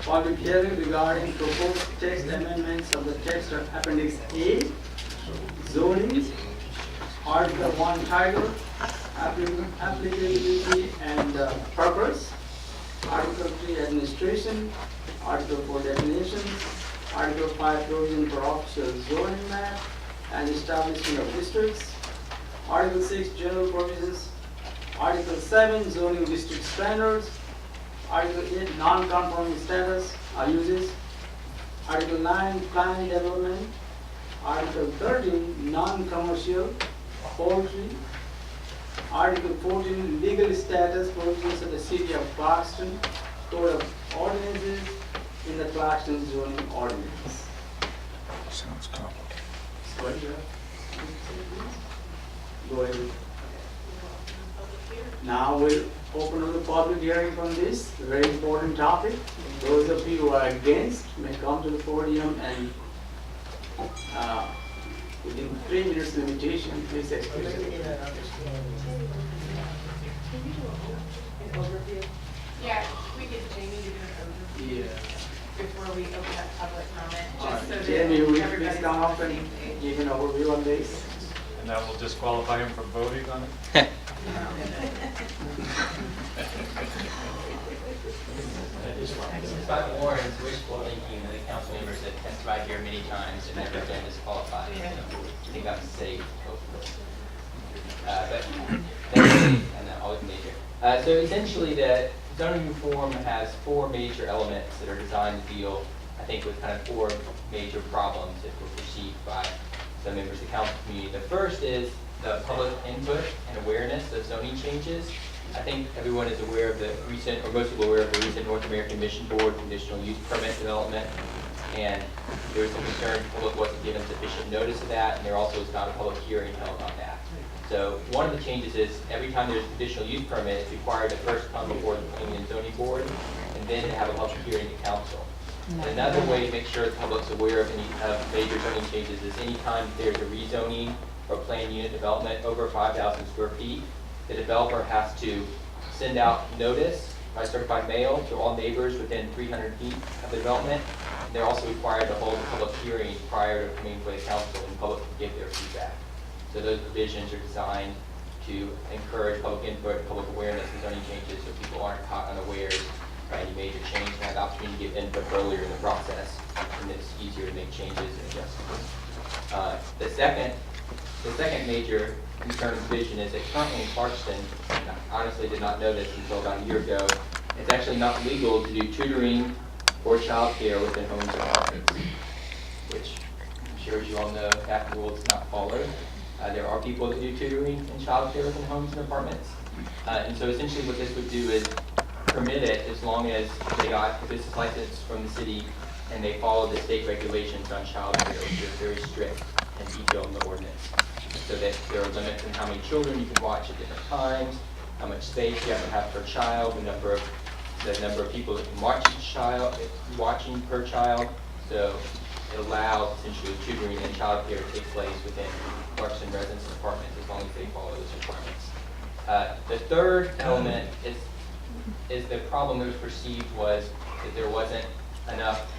public hearing regarding proposed text amendments of the text of Appendix A, zoning, Article 1 title, applicability and purpose, Article 3 administration, Article 4 definitions, Article 5 provision for official zoning map and establishment of districts, Article 6 general provisions, Article 7 zoning district standards, Article 8 non-conforming status uses, Article 9 planning development, Article 13 non-commercial poultry, Article 14 legal status provisions of the City of Clarkston Code of Ordinances in the Clarkston zoning ordinance. Sounds complicated. Go ahead. Now we'll open up the public hearing from this very important topic. Those of you who are against may come to the podium and within 3 minutes limitation, please express it. Yeah, we get Jamie to do an overview before we open up public comment, just so that Jamie, will you please everybody's come on up the and same page. give an overview on this? And that will disqualify him from voting on it? Scott Warren's wishful thinking that the council members that testified here many times and never been disqualified. So I think I'm safe, hopefully. And always major. So essentially, the zoning reform has 4 major elements that are designed to deal, I think, with kind of 4 major problems that were perceived by some members of the council community. The first is the public input and awareness of zoning changes. I think everyone is aware of the recent, or most people are aware of the recent North American Mission Board conditional use permit development. And there was some concern the public wasn't given sufficient notice of that, and there also was not a public hearing held on that. So one of the changes is every time there's a conditional use permit, it's required to first come before the Planning and Zoning Board, and then to have a public hearing to council. And another way to make sure the public's aware of any major zoning changes is anytime there's a rezoning or planned unit development over 5,000 square feet, the developer has to send out notice by certified mail to all neighbors within 300 feet of the development. And they're also required to hold a public hearing prior to coming before the council, and the public can give their feedback. So those provisions are designed to encourage public input, public awareness of zoning changes, so people aren't caught unawares by any major change and have the opportunity to give input earlier in the process, and it's easier to make changes and adjustments. The second major concern provision is that currently in Clarkston, and I honestly did not know this until about a year ago, it's actually not legal to do tutoring or childcare within homes and apartments, which I'm sure as you all know, that rule is not followed. There are people that do tutoring and childcare within homes and apartments. And so essentially what this would do is permit it as long as they got a business license from the city and they follow the state regulations on childcare, which are very strict and detailed in the ordinance. So that there are limits on how many children you can watch at different times, how much space you have to have per child, the number of people that can watch each child, watching per child. So it allows essentially tutoring and childcare to take place within Clarkston residence and apartments as long as they follow those requirements. The third element is the problem that was perceived was that there wasn't enough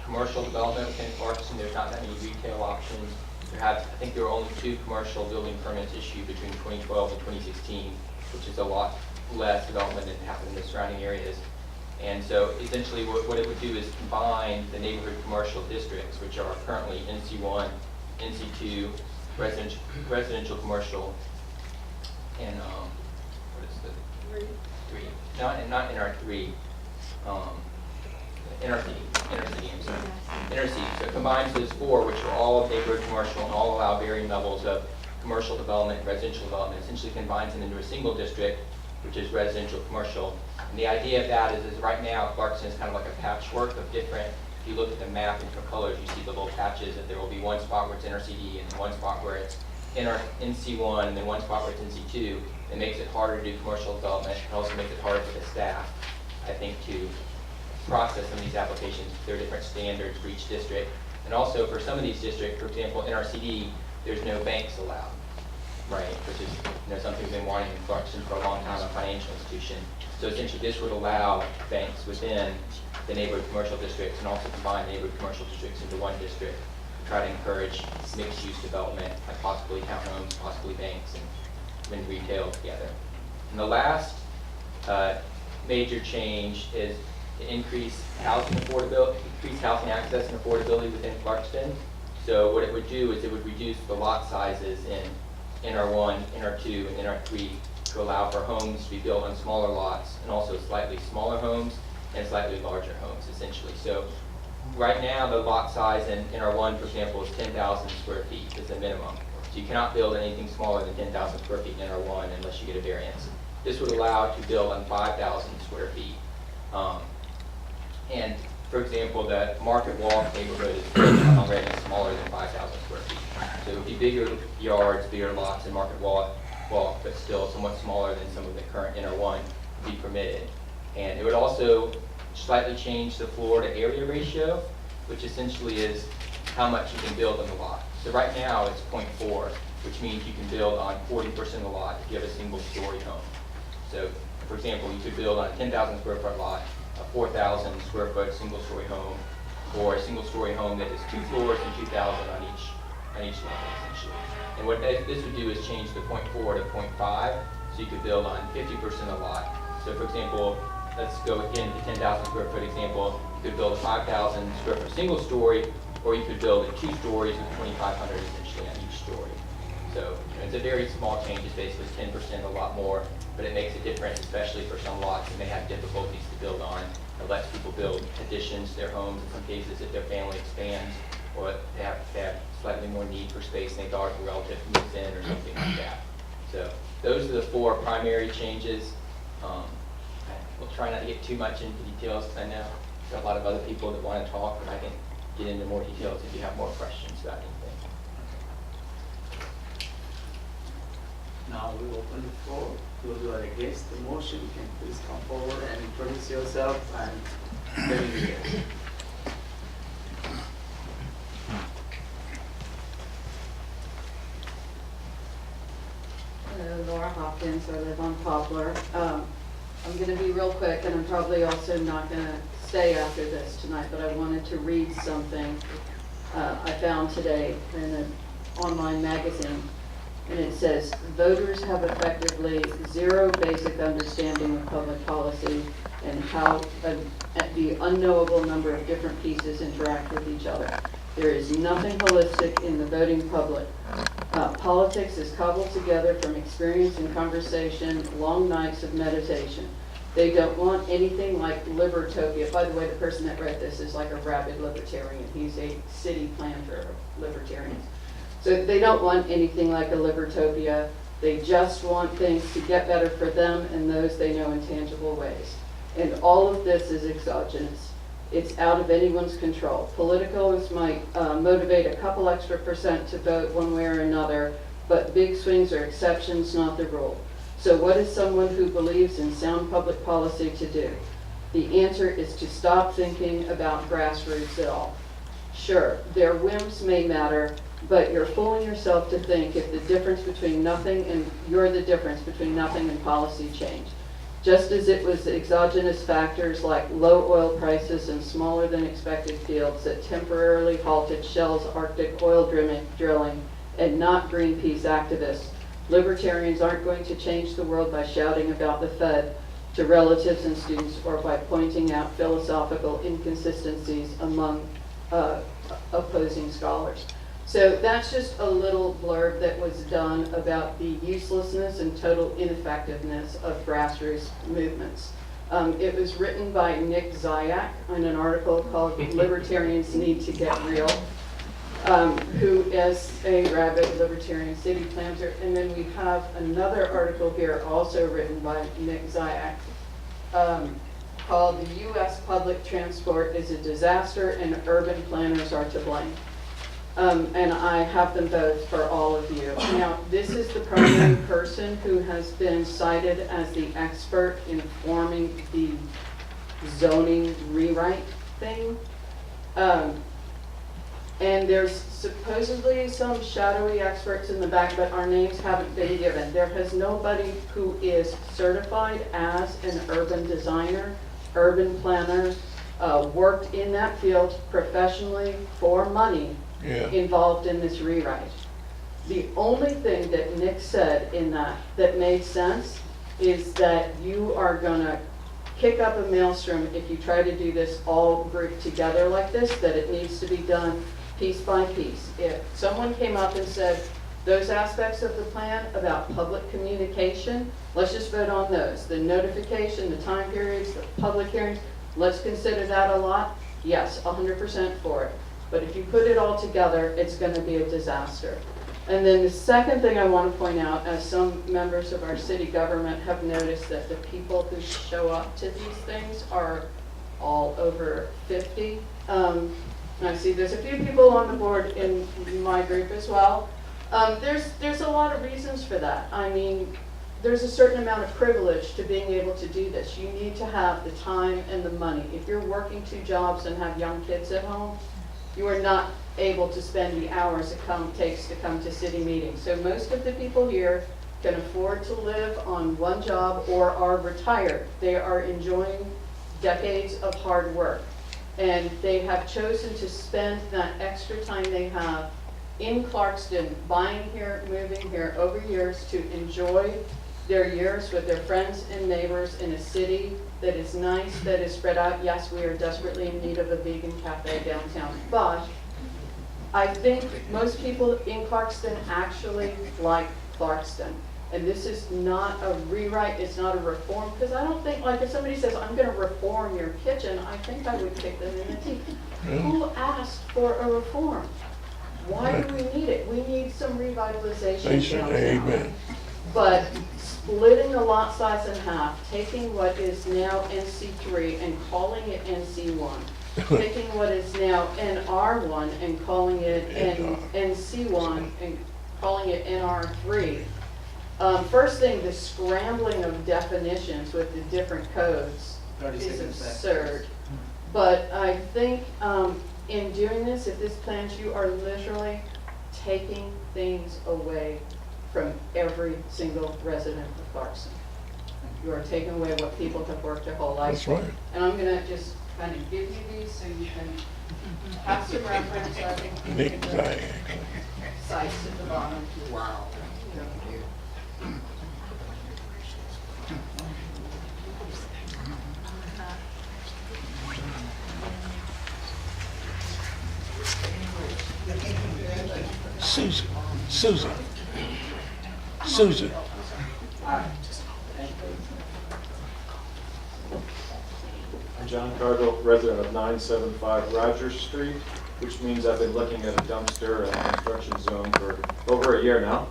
commercial development within Clarkston. There's not that many retail options. I think there were only 2 commercial building permits issued between 2012 and 2016, which is a lot less development than happened in the surrounding areas. And so essentially what it would do is combine the neighborhood commercial districts, which are currently NC1, NC2, residential commercial, and what is the 3? Not NR3. NRC, I'm sorry. NRC. So it combines those 4, which are all neighborhood commercial and all allow varying levels of commercial development, residential development. Essentially combines them into a single district, which is residential commercial. And the idea of that is right now Clarkston is kind of like a patchwork of different. If you look at the map in different colors, you see the little patches that there will be one spot where it's NRCD and one spot where it's NC1 and then one spot where it's NC2. It makes it harder to do commercial development. It also makes it harder for the staff, I think, to process some of these applications. There are different standards for each district. And also for some of these districts, for example, NRCD, there's no banks allowed. right? Which is, something we've been wanting in Clarkston for a long time, a financial institution. So essentially, this would allow banks within the neighborhood commercial districts and also combine neighborhood commercial districts into one district to try to encourage mixed-use development, like possibly townhomes, possibly banks, and retail together. And the last major change is to increase housing affordability, increase housing access and affordability within Clarkston. So what it would do is it would reduce the lot sizes in NR1, NR2, and NR3 to allow for homes to be built on smaller lots and also slightly smaller homes and slightly larger homes, essentially. So right now, the lot size in NR1, for example, is 10,000 square feet is the minimum. So you cannot build anything smaller than 10,000 square feet in NR1 unless you get a variance. This would allow to build on 5,000 square feet. And for example, the Market Walk neighborhood is already smaller than 5,000 square feet. So it would be bigger yards, bigger lots in Market Walk, but still somewhat smaller than some of the current NR1 would be permitted. And it would also slightly change the floor to area ratio, which essentially is how much you can build on the lot. So right now it's 0.4, which means you can build on 40% of the lot if you have a single story home. So for example, you could build on a 10,000 square foot lot, a 4,000 square foot single story home, or a single story home that is 2 floors and 2,000 on each level, essentially. And what this would do is change the 0.4 to 0.5, so you could build on 50% of the lot. So for example, let's go again to the 10,000 square foot example. You could build a 5,000 square foot single story, or you could build in 2 stories with 2,500 essentially on each story. So it's a very small change. It's basically 10%, a lot more, but it makes a difference, especially for some lots that may have difficulties to build on. It lets people build additions to their homes in some cases if their family expands, or they have slightly more need for space and a daughter or relative moves in or something like that. So those are the 4 primary changes. We'll try not to get too much into details because I know there are a lot of other people that want to talk, but I can get into more details if you have more questions about anything. Now we open the floor. Those who are against the motion can please come forward and introduce yourself and tell me yes. Hello, Laura Hopkins, I live on Poplar. I'm going to be real quick, and I'm probably also not going to stay after this tonight, but I wanted to read something I found today in an online magazine, and it says, voters have effectively zero basic understanding of public policy and how the unknowable number of different pieces interact with each other. There is nothing holistic in the voting public. Politics is cobbled together from experience and conversation, long nights of meditation. They don't want anything like libertopia. By the way, the person that read this is like a rabid libertarian. He's a city planter of libertarians. So they don't want anything like a libertopia. They just want things to get better for them and those they know in tangible ways. And all of this is exogenous. It's out of anyone's control. Politicals might motivate a couple extra percent to vote one way or another, but big swings are exceptions, not the rule. So what is someone who believes in sound public policy to do? The answer is to stop thinking about grassroots at all. Sure, their whims may matter, but you're fooling yourself to think if the difference between nothing and you're the difference between nothing and policy change. Just as it was exogenous factors like low oil prices and smaller than expected fields that temporarily halted Shell's Arctic oil drilling and not Greenpeace activists, libertarians aren't going to change the world by shouting about the Fed to relatives and students or by pointing out philosophical inconsistencies among opposing scholars. So that's just a little blurb that was done about the uselessness and total ineffectiveness of grassroots movements. It was written by Nick Ziyak in an article called Libertarians Need to Get Real, who is a rabid libertarian city planter. And then we have another article here also written by Nick Ziyak called The U.S. Public Transport is a Disaster and Urban Planners Are to Blame. And I have them both for all of you. Now, this is the primary person who has been cited as the expert in forming the zoning rewrite thing. And there's supposedly some shadowy experts in the back, but our names haven't been given. There has nobody who is certified as an urban designer, urban planner, worked in that field professionally for money involved in this rewrite. The only thing that Nick said in that made sense is that you are gonna kick up a maelstrom if you try to do this all grouped together like this, that it needs to be done piece by piece. If someone came up and said, those aspects of the plan about public communication, let's just vote on those. The notification, the time periods, the public hearings, let's consider that a lot. Yes, 100% for it. But if you put it all together, it's going to be a disaster. And then the second thing I want to point out, as some members of our city government have noticed, that the people who show up to these things are all over 50. I see there's a few people on the board in my group as well. There's a lot of reasons for that. I mean, there's a certain amount of privilege to being able to do this. You need to have the time and the money. If you're working 2 jobs and have young kids at home, you are not able to spend the hours it takes to come to city meetings. So most of the people here can afford to live on 1 job or are retired. They are enjoying decades of hard work. And they have chosen to spend that extra time they have in Clarkston, buying here, moving here over years to enjoy their years with their friends and neighbors in a city that is nice, that is spread out. Yes, we are desperately in need of a vegan cafe downtown, but I think most people in Clarkston actually like Clarkston. And this is not a rewrite, it's not a reform, because I don't think, like if somebody says, I'm gonna reform your kitchen, I think I would kick them in the teeth. Who asked for a reform? Why do we need it? We need some revitalization downtown. Amen. But splitting the lot size in half, taking what is now NC3 and calling it NC1, taking what is now NR1 and calling it NC1 and calling it NR3. First thing, the scrambling of definitions with the different codes is absurd. But I think in doing this, if this plans, you are literally taking things away from every single resident of Clarkston. You are taking away what people have worked their whole life for. That's right. And I'm gonna just kind of give you these so you can have some reference. I think you can Exactly. sites at the bottom. Wow. Susan. I'm John Cargill, resident of 975 Rogers Street, which means I've been looking at a dumpster and construction zone for over a year now.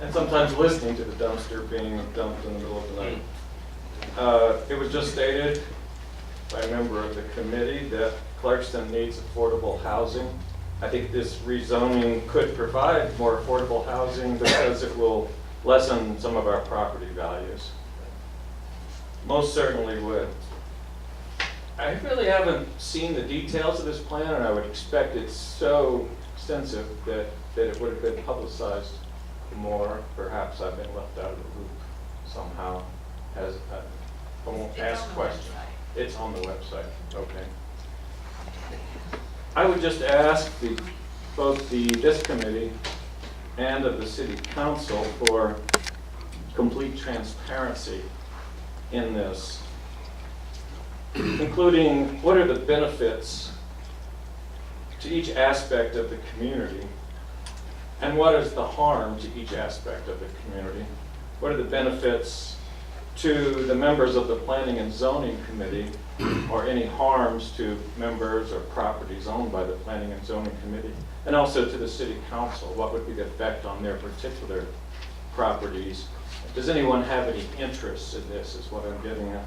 And sometimes listening to the dumpster being dumped in the middle of the night. It was just stated by a member of the committee that Clarkston needs affordable housing. I think this rezoning could provide more affordable housing because it will lessen some of our property values. Most certainly would. I really haven't seen the details of this plan, and I would expect it's so extensive that it would have been publicized more. Perhaps I've been left out of the loop somehow. I won't ask questions. It's on the website. Okay. I would just ask both this committee and of the city council for complete transparency in this, including what are the benefits to each aspect of the community and what is the harm to each aspect of the community. What are the benefits to the members of the Planning and Zoning Committee, or any harms to members or properties owned by the Planning and Zoning Committee, and also to the City Council. What would be the effect on their particular properties? Does anyone have any interest in this, is what I'm getting at.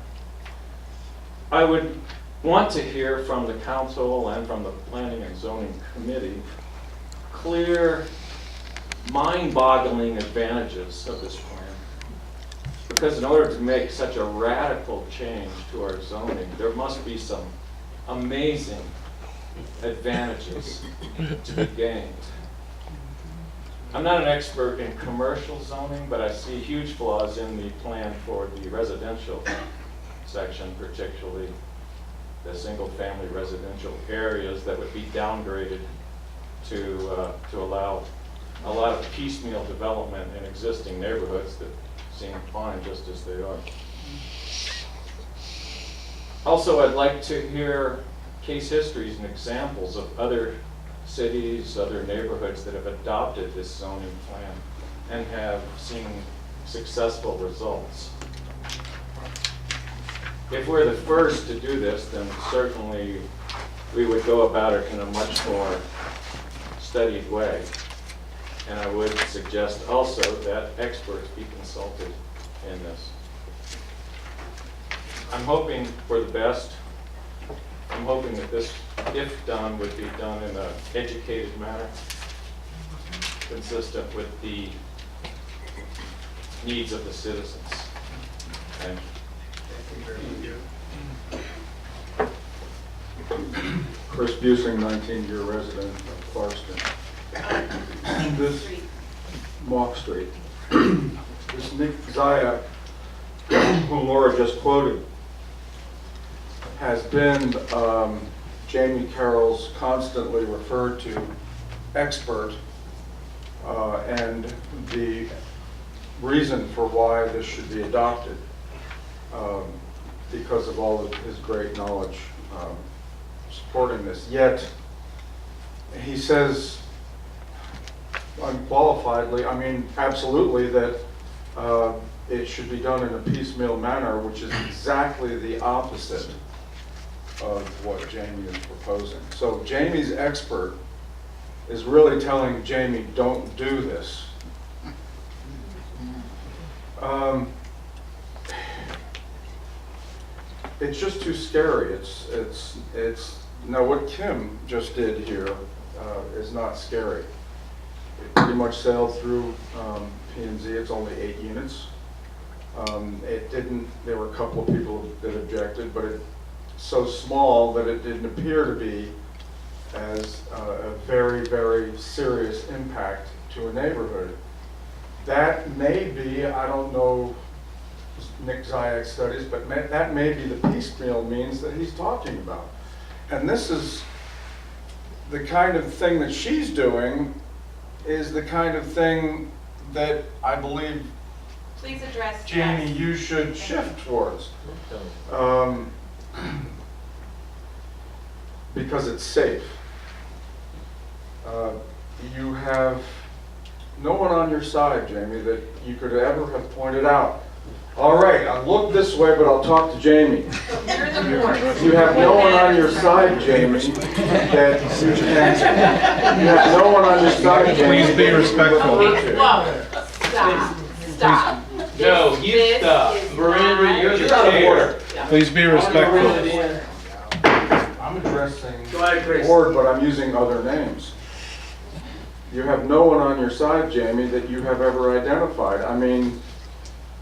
I would want to hear from the council and from the Planning and Zoning Committee clear, mind-boggling advantages of this plan. Because in order to make such a radical change to our zoning, there must be some amazing advantages to be gained. I'm not an expert in commercial zoning, but I see huge flaws in the plan for the residential section, particularly the single-family residential areas that would be downgraded to allow a lot of piecemeal development in existing neighborhoods that seem fine just as they are. Also, I'd like to hear case histories and examples of other cities, other neighborhoods that have adopted this zoning plan and have seen successful results. If we're the first to do this, then certainly we would go about it in a much more studied way. And I would suggest also that experts be consulted in this. I'm hoping for the best. I'm hoping that this, if done, would be done in an educated manner, consistent with the needs of the citizens. Thank you. Chris Busing, 19-year resident of Clarkston. This, Mock Street. This Nick Zaya, whom Laura just quoted, has been Jamie Carroll's constantly referred to expert, and the reason for why this should be adopted, because of all of his great knowledge supporting this. Yet, he says unqualifiedly, I mean, absolutely, that it should be done in a piecemeal manner, which is exactly the opposite of what Jamie is proposing. So Jamie's expert is really telling Jamie, don't do this. It's just too scary. It's now what Kim just did here is not scary. It pretty much sailed through P&Z. It's only 8 units. It didn't. There were a couple of people that objected, but it's so small that it didn't appear to be as a very, very serious impact to a neighborhood. That may be, I don't know Nick Zayak's studies, but that may be the piecemeal means that he's talking about. And this is the kind of thing that she's doing is the kind of thing that I believe, Please address. Jamie, yes. you should shift towards. Because it's safe. You have no one on your side, Jamie, that you could ever have pointed out. All right, I'll look this way, but I'll talk to Jamie. You're the voice. You have no one on your side, Jamie, that you can. You have no one on your side, Jamie. Please be respectful. Whoa, stop. No, you This stop. is Miranda, not- you're the You're out of chair. order. Please be respectful. I'm addressing Go ahead, the Chris. board, but I'm using other names. You have no one on your side, Jamie, that you have ever identified. I mean,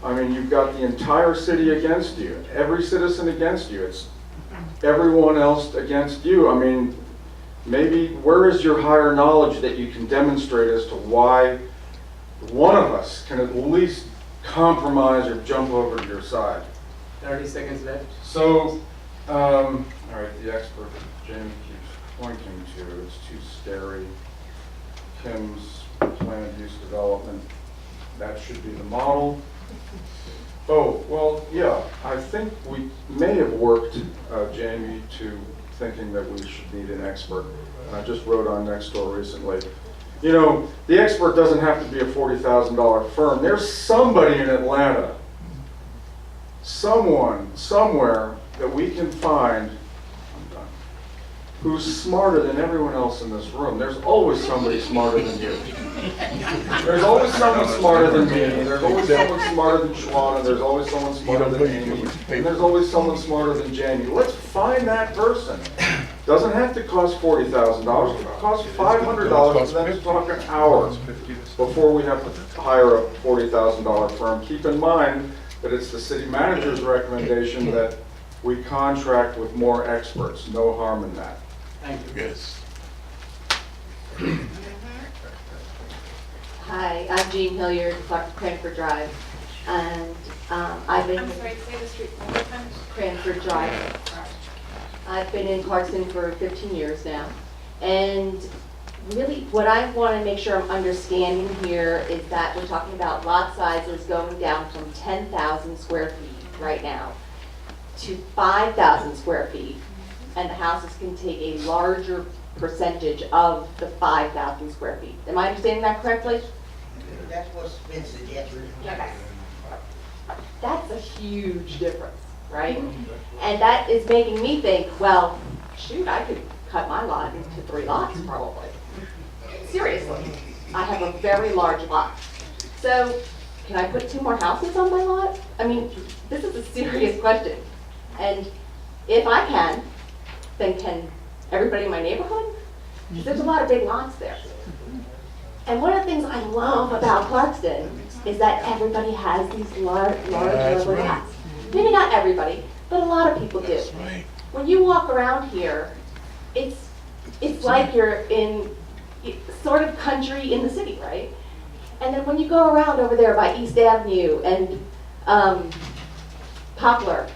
you've got the entire city against you, every citizen against you. It's everyone else against you. I mean, maybe where is your higher knowledge that you can demonstrate as to why one of us can at least compromise or jump over to your side? 30 seconds left. So, all right, the expert that Jamie keeps pointing to, it's too scary. Kim's planned use development, that should be the model. Oh, well, yeah, I think we may have worked, Jamie, to thinking that we should need an expert. I just wrote on Nextdoor recently. You know, the expert doesn't have to be a $40,000 firm. There's somebody in Atlanta, someone, somewhere that we can find, I'm done, who's smarter than everyone else in this room. There's always somebody smarter than you. There's always someone smarter than me. There's always someone smarter than Shawana. There's always someone smarter than Amy. And there's always someone smarter than Jamie. Let's find that person. Doesn't have to cost $40,000. It could cost $500 for them to talk an hour before we have to hire a $40,000 firm. Keep in mind that it's the city manager's recommendation that we contract with more experts. No harm in that. Thank you. Yes. Hi, I'm Jean Hilliard, Cranford Drive, and I've been I'm sorry, say the street one more time. Cranford Drive. I've been in Clarkston for 15 years now, and really what I want to make sure I'm understanding here is that we're talking about lot sizes going down from 10,000 square feet right now to 5,000 square feet, and the houses can take a larger percentage of the 5,000 square feet. Am I understanding that correctly? That's what's been suggested. Okay. That's a huge difference, right? And that is making me think, well, shoot, I could cut my lot into 3 lots probably. Seriously, I have a very large lot. So can I put 2 more houses on my lot? I mean, this is a serious question. And if I can, then can everybody in my neighborhood? Because there's a lot of big lots there. And one of the things I love about Clarkston is that everybody has these large lovely lots. Maybe not everybody, but a lot of people do. That's right. When you walk around here, it's like you're in sort of country in the city, right? And then when you go around over there by East Avenue and Poplar,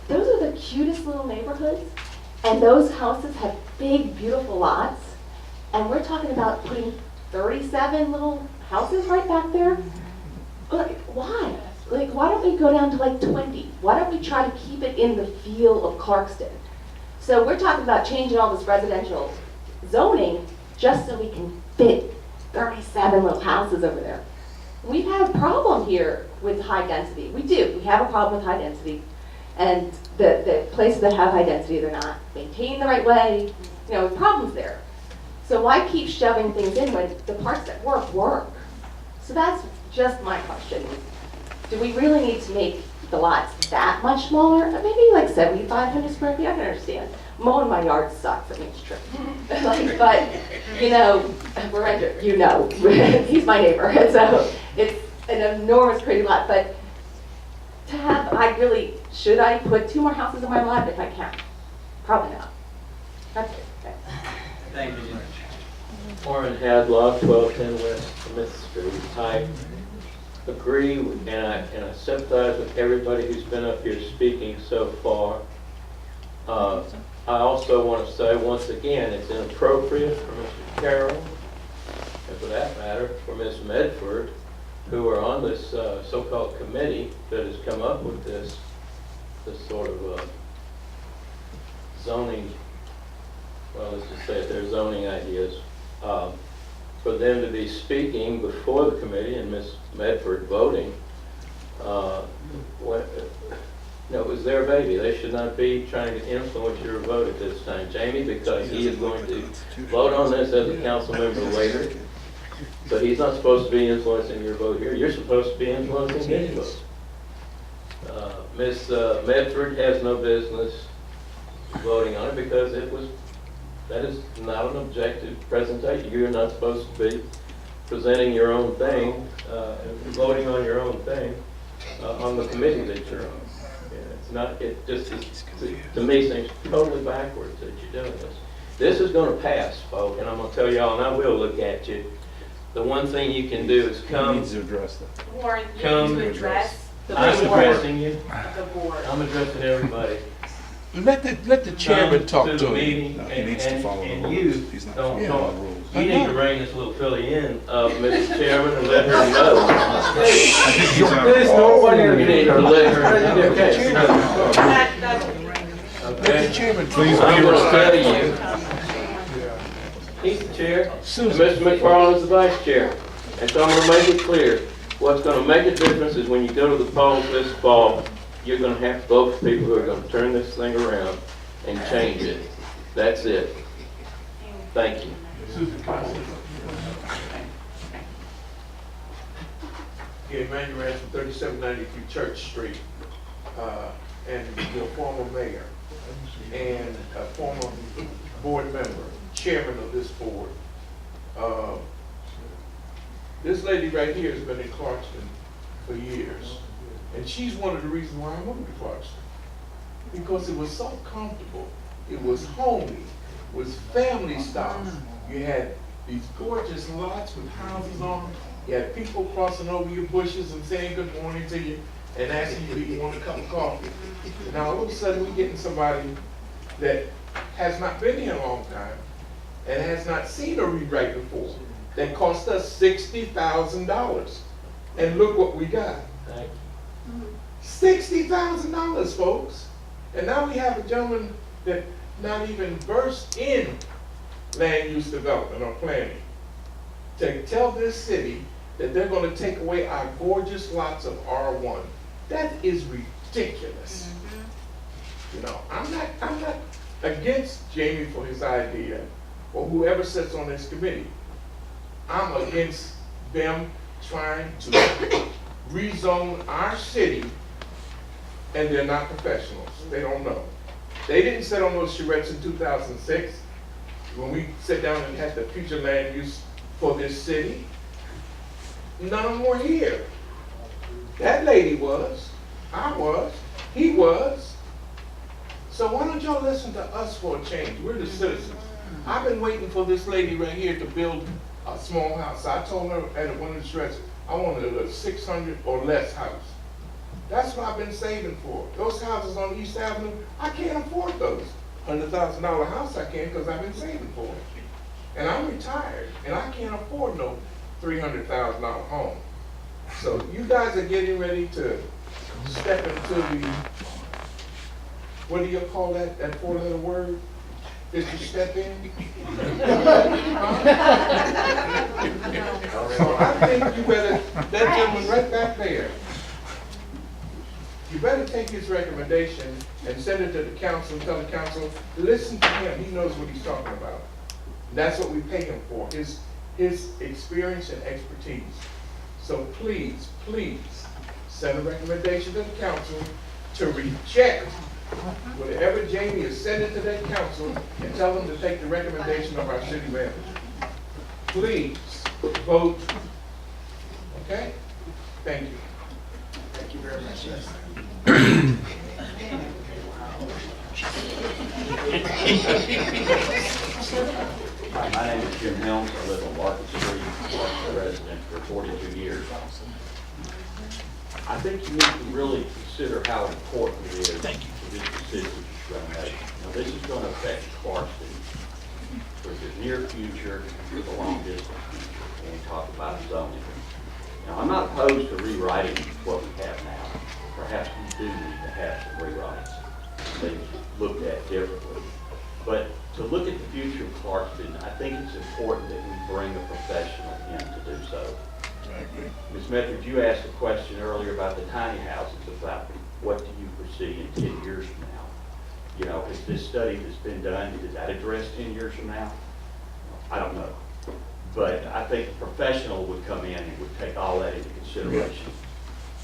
those are the cutest little neighborhoods, and those houses have big, beautiful lots, and we're talking about putting 37 little houses right back there. Like, why? Like, why don't we go down to like 20? Why don't we try to keep it in the feel of Clarkston? So we're talking about changing all this residential zoning just so we can fit 37 little houses over there. We've had a problem here with high density. We do. We have a problem with high density. And the places that have high density, they're not maintained the right way. You know, problems there. So why keep shoving things in when the parts that work? So that's just my question. Do we really need to make the lots that much smaller? Maybe like 7,500 square feet, I can understand. Mowing my yard sucks, I mean, it's true. But, you know, he's my neighbor, so it's an enormous pretty lot. But to have, should I put 2 more houses on my lot if I can? Probably not. That's it. Thanks. Thank you, Jim. Warren Hadlock, 1210 West Smith Street. I agree and I sympathize with everybody who's been up here speaking so far. I also want to say once again, it's inappropriate for Mr. Carroll, and for that matter, for Ms. Medford, who are on this so-called committee that has come up with this sort of zoning, well, let's just say their zoning ideas. For them to be speaking before the committee and Ms. Medford voting, it was their baby. They should not be trying to influence your vote at this time, Jamie, because he is going to vote on this as a council member later. But he's not supposed to be influencing your vote here. You're supposed to be influencing his vote. Ms. Medford has no business voting on it because that is not an objective presentation. You're not supposed to be presenting your own thing, and voting on your own thing on the committee that you're on. It just, to me, seems totally backwards that you're doing this. This is going to pass, folks, and I'm going to tell y'all, and I will look at you. The one thing you can do is come. He needs to address that. Warren, you Come need to address the I'm board. addressing you. The board. I'm addressing everybody. Let the chairman talk Come to the him. meeting, No, he needs to follow the and rules. you He's not don't following talk. the rules. You need to rein this little filly in, Mr. Chairman, and let her know. There's nobody you need to let her know. Okay. That's Let the Okay. chairman please I'm be going to tell respectful. you, he's the chair, and Susan. Mr. McFarland is the vice chair. And so I'm going to make it clear, what's going to make a difference is when you go to the polls this fall, you're going to have to vote for people who are going to turn this thing around and change it. That's it. Thank you. Yeah, MANGER from 3793 Church Street, and your former mayor, and a former board member, chairman of this board. This lady right here has been in Clarkston for years, and she's one of the reasons why I moved to Clarkston, because it was so comfortable, it was homey, was family style. You had these gorgeous lots with houses on them. You had people crossing over your bushes and saying good morning to you and asking you if you want a cup of coffee. And now all of a sudden we're getting somebody that has not been here a long time and has not seen a rewrite before that cost us $60,000. And look what we got. $60,000, folks. And now we have a gentleman that not even versed in land use development or planning to tell this city that they're going to take away our gorgeous lots of R1. That is ridiculous. You know, I'm not against Jamie for his idea or whoever sits on this committee. I'm against them trying to rezone our city, and they're not professionals. They don't know. They didn't sit on those charrettes in 2006 when we sat down and had the future land use for this city. None of them were here. That lady was, I was, he was. So why don't y'all listen to us for a change? We're the citizens. I've been waiting for this lady right here to build a small house. I told her at one of the stretches, I wanted a 600 or less house. That's what I've been saving for. Those houses on East Avenue, I can't afford those. $100,000 house I can because I've been saving for it. And I'm retired and I can't afford no $300,000 home. So you guys are getting ready to step into the, what do you call that four-letter word? Is to step in? So I think you better, that gentleman right back there, you better take his recommendation and send it to the council and tell the council, listen to him, he knows what he's talking about. And that's what we pay him for, his experience and expertise. So please, please, send a recommendation to the council to reject whatever Jamie is sending to that council and tell them to take the recommendation of our city manager. Please, vote. Okay? Thank you. Thank you very much. Hi, my name is Jim Helms. I live on Market Street, a resident for 42 years. I think you need to really consider how important it is to this decision you're going to make. Now, this is going to affect Clarkston for the near future and for the long distance future when we talk about zoning. Now, I'm not opposed to rewriting what we have now. Perhaps we do need to have some rewrites, things looked at differently. But to look at the future of Clarkston, I think it's important that we bring a professional in to do so. Ms. Medford, you asked a question earlier about the tiny houses, about what do you foresee in 10 years from now? You know, is this study that's been done, is that addressed 10 years from now? I don't know. But I think a professional would come in and would take all that into consideration.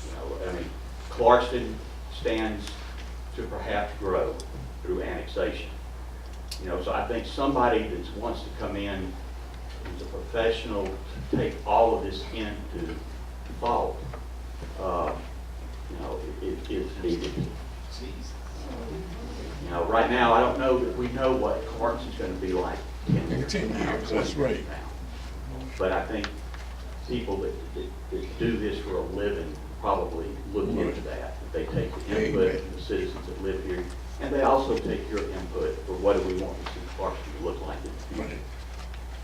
You know, I mean, Clarkston stands to perhaps grow through annexation. You know, so I think somebody that wants to come in who's a professional to take all of this into thought, you know, it is needed. You know, right now, I don't know that we know what Clarkson's going to be like 10 years from now. That's right. But I think people that do this for a living probably look into that. They take the input from the citizens that live here, and they also take your input for what do we want to see Clarkston to look like in the future.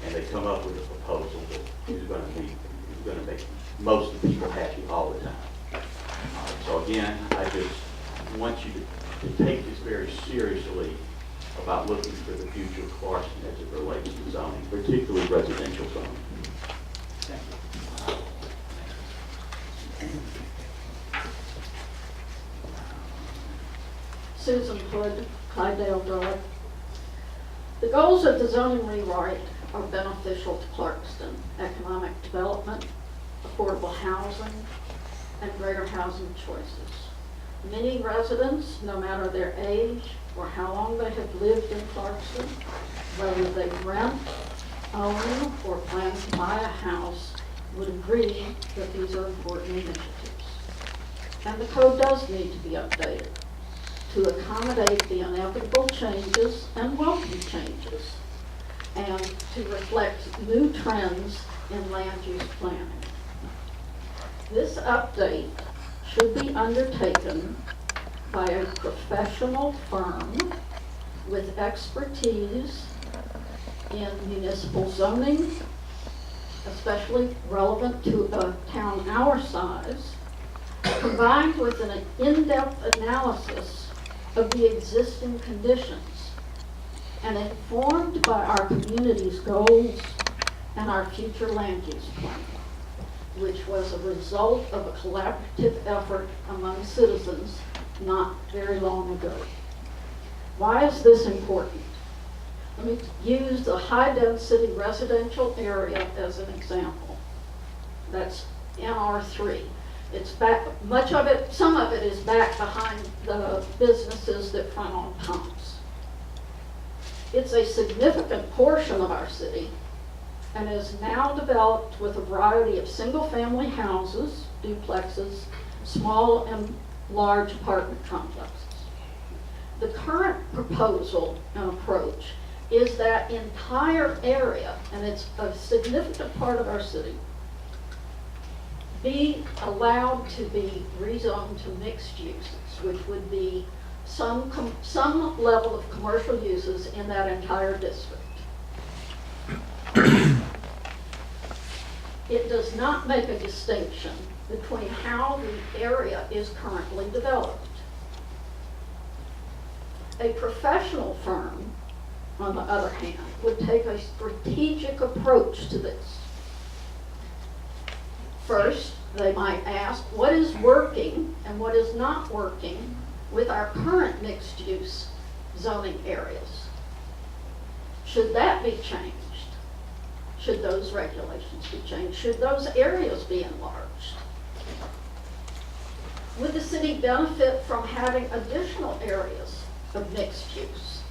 And they come up with a proposal that is going to make most of the people happy all the time. So again, I just want you to take this very seriously about looking for the future of Clarkston as it relates to zoning, particularly residential zoning. Thank you. Susan Hood, Clydale Drive. The goals of the zoning rewrite are beneficial to Clarkston: economic development, affordable housing, and greater housing choices. Many residents, no matter their age or how long they have lived in Clarkston, whether they rent, own, or plan to buy a house, would agree that these are important initiatives. And the code does need to be updated. to accommodate the inevitable changes and welcome changes, and to reflect new trends in land use planning. This update should be undertaken by a professional firm with expertise in municipal zoning, especially relevant to a town our size, combined with an in-depth analysis of the existing conditions and informed by our community's goals and our future land use plan, which was a result of a collaborative effort among citizens not very long ago. Why is this important? Let me use the high-density residential area as an example. That's NR3. It's back, much of it, some of it is back behind the businesses that front on pumps. It's a significant portion of our city and is now developed with a variety of single-family houses, duplexes, small and large apartment complexes. The current proposal and approach is that entire area, and it's a significant part of our city, be allowed to be rezoned to mixed uses, which would be some level of commercial uses in that entire district. It does not make a distinction between how the area is currently developed. A professional firm, on the other hand, would take a strategic approach to this. First, they might ask what is working and what is not working with our current mixed-use zoning areas. Should that be changed? Should those regulations be changed? Should those areas be enlarged? Would the city benefit from having additional areas of mixed use?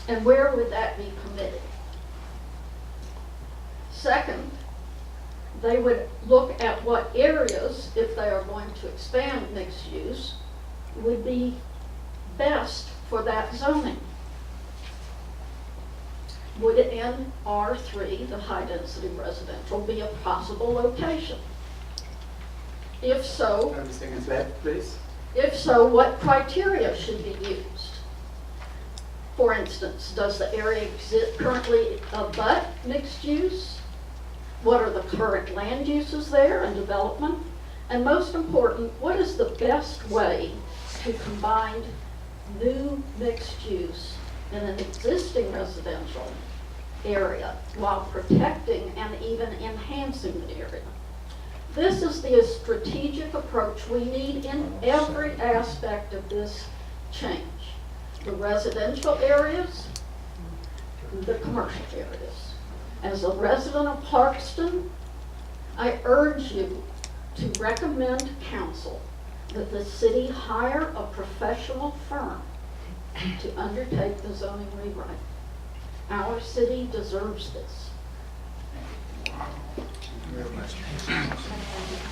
And where would that be permitted? Second, they would look at what areas, if they are going to expand mixed use, would be best for that zoning. Would NR3, the high-density residential, be a possible location? If so, 30 seconds left, please. if so, what criteria should be used? For instance, does the area currently abut mixed use? What are the current land uses there and development? And most important, what is the best way to combine new mixed use in an existing residential area while protecting and even enhancing the area? This is the strategic approach we need in every aspect of this change. The residential areas, the commercial areas. As a resident of Clarkston, I urge you to recommend council that the city hire a professional firm to undertake the zoning rewrite. Our city deserves this.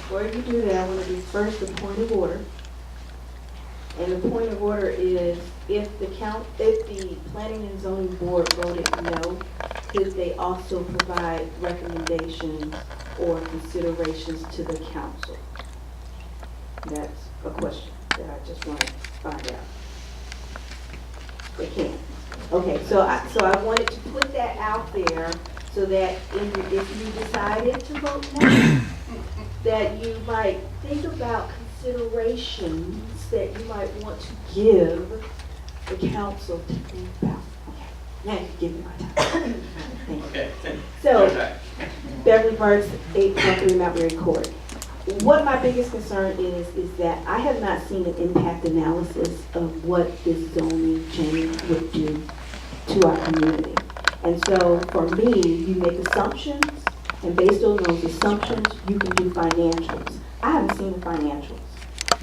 Before you do that, I want to do first the point of order. And the point of order is if the Planning and Zoning Board voted no, could they also provide recommendations or considerations to the council? That's a question that I just want to find out. They can't. Okay, so I wanted to put that out there so that if you decided to vote no, that you might think about considerations that you might want to give the council to think about. Okay, now you give me my time. Thank you. Okay. So, Beverly Burks, 813 Mount Airy Court. What my biggest concern is that I have not seen an impact analysis of what this zoning change would do to our community. And so for me, you make assumptions, and based on those assumptions, you can do financials. I haven't seen the financials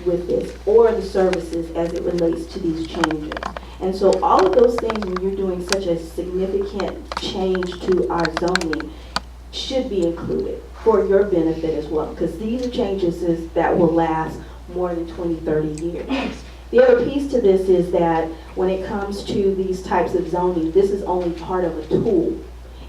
with this or the services as it relates to these changes. And so all of those things, when you're doing such a significant change to our zoning, should be included for your benefit as well, because these are changes that will last more than 20, 30 years. The other piece to this is that when it comes to these types of zoning, this is only part of a tool.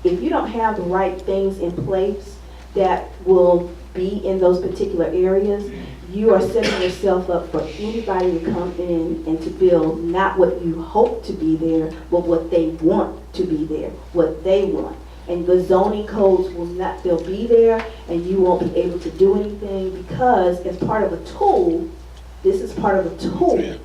If you don't have the right things in place that will be in those particular areas, you are setting yourself up for anybody to come in and to build not what you hope to be there, but what they want to be there, what they want. And the zoning codes will not, they'll be there, and you won't be able to do anything because as part of a tool, this is part of a tool.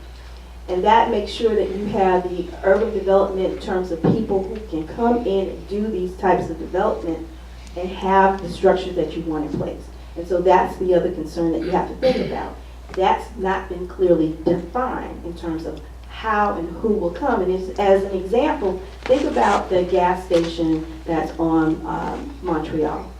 And that makes sure that you have the urban development in terms of people who can come in and do these types of development and have the structures that you want in place. And so that's the other concern that you have to think about. That's not been clearly defined in terms of how and who will come. And as an example, think about the gas station that's on Montreal.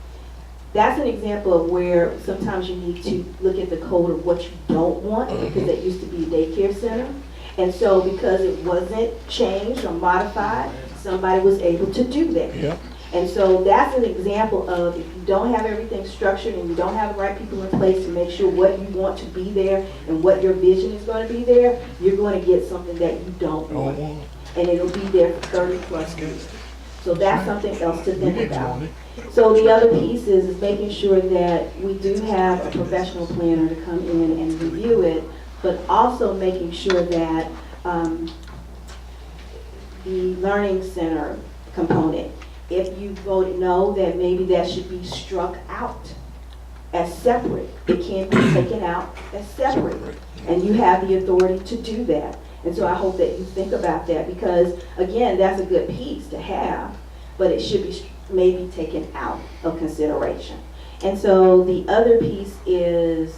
That's an example of where sometimes you need to look at the code of what you don't want, because that used to be a daycare center. And so because it wasn't changed or modified, somebody was able to do that. Yep. And so that's an example of if you don't have everything structured and you don't have the right people in place to make sure what you want to be there and what your vision is going to be there, you're going to get something that you don't want. And it'll be there for 30 plus years. So that's something else to think about. So the other piece is making sure that we do have a professional planner to come in and review it, but also making sure that the learning center component, if you vote no, then maybe that should be struck out as separate. It can't be taken out as separate. And you have the authority to do that. And so I hope that you think about that because, again, that's a good piece to have, but it should be maybe taken out of consideration. And so the other piece is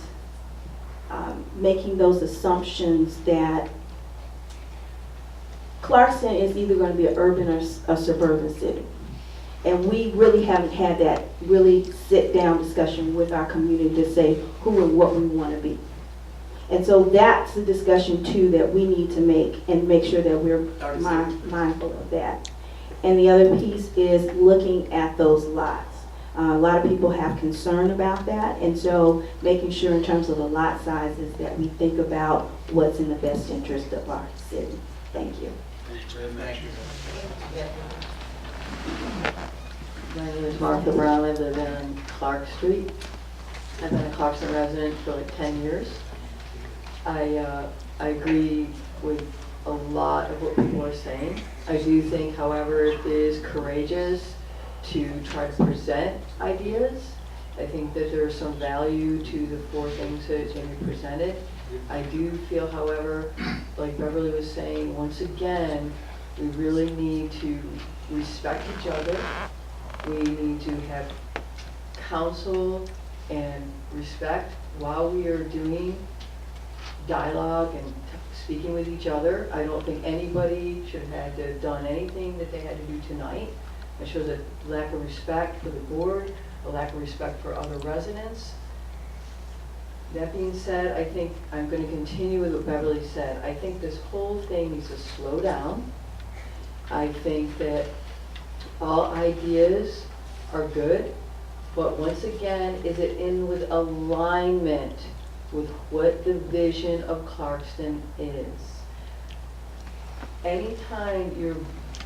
making those assumptions that Clarkston is either going to be an urban or a suburban city. And we really haven't had that really sit-down discussion with our community to say who and what we want to be. And so that's the discussion too that we need to make and make sure that we're mindful of that. And the other piece is looking at those lots. A lot of people have concern about that, and so making sure in terms of the lot sizes that we think about what's in the best interest of our city. Thank you. My name is Martha Brown. I live in Clark Street. I've been a Clarkston resident for like 10 years. I agree with a lot of what people are saying. I do think, however, it is courageous to try to present ideas. I think that there is some value to the 4 things that Jamie presented. I do feel, however, like Beverly was saying, once again, we really need to respect each other. We need to have counsel and respect while we are doing dialogue and speaking with each other. I don't think anybody should have had to have done anything that they had to do tonight. It shows a lack of respect for the board, a lack of respect for other residents. That being said, I think I'm going to continue with what Beverly said. I think this whole thing needs to slow down. I think that all ideas are good, but once again, is it in with alignment with what the vision of Clarkston is? Anytime you're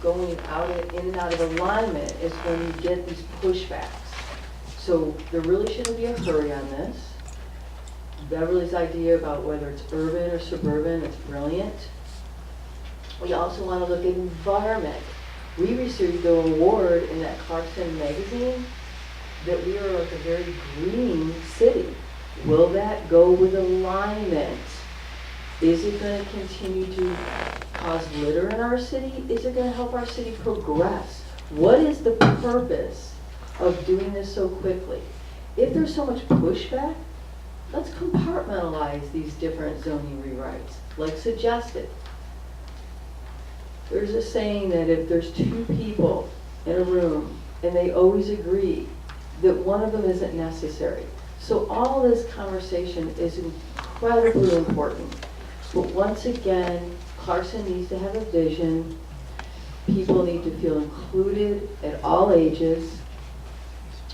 going in and out of alignment is when you get these pushbacks. So there really shouldn't be a hurry on this. Beverly's idea about whether it's urban or suburban is brilliant. We also want to look at environment. We received the award in that Clarkston magazine that we are like a very green city. Will that go with alignment? Is it going to continue to cause litter in our city? Is it going to help our city progress? What is the purpose of doing this so quickly? If there's so much pushback, let's compartmentalize these different zoning rewrites, like suggested. There's a saying that if there's 2 people in a room and they always agree, that one of them isn't necessary. So all this conversation is incredibly important. But once again, Clarkston needs to have a vision. People need to feel included at all ages.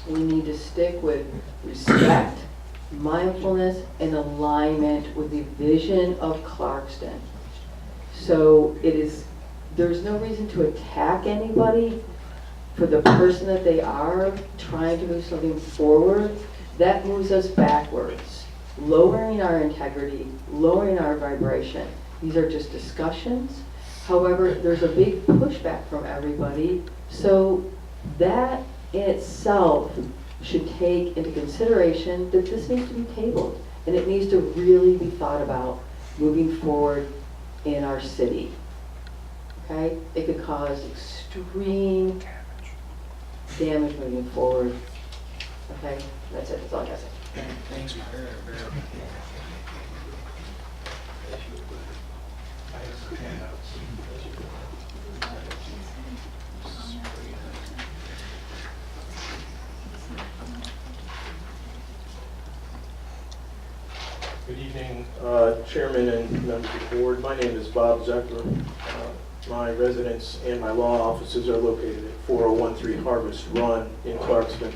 We need to stick with respect mindfulness and alignment with the vision of Clarkston. So there's no reason to attack anybody for the person that they are, trying to move something forward. That moves us backwards, lowering our integrity, lowering our vibration. These are just discussions. However, there's a big pushback from everybody. So that in itself should take into consideration that this needs to be tabled. And it needs to really be thought about moving forward in our city. Okay? It could cause extreme damage moving forward. Okay? That's it. That's all I gotta say. Thanks, Good evening, Chairman and members of the board. My name is Bob Zeckler. My residence and my law offices are located at 4013 Harvest Run in Clarkston.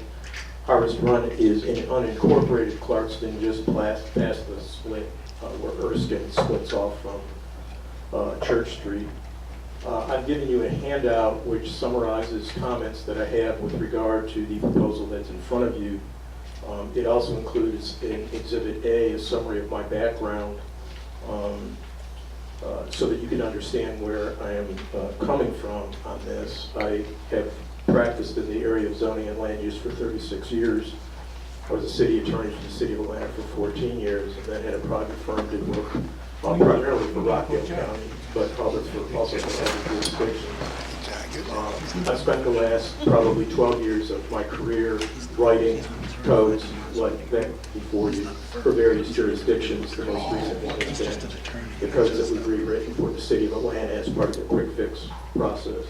Harvest Run is in unincorporated Clarkston, just past the split where Erskine splits off from Church Street. I've given you a handout which summarizes comments that I have with regard to the proposal that's in front of you. It also includes in Exhibit A a summary of my background so that you can understand where I am coming from on this. I have practiced in the area of zoning and land use for 36 years. I was a city attorney for the city of Atlanta for 14 years, and then had a private firm did work primarily for Rockdale County, but also for other jurisdictions. I've spent the last probably 12 years of my career writing codes like that before you for various jurisdictions. The most recent one has been the codes that we've rewritten for the city of Atlanta as part of the quick fix process.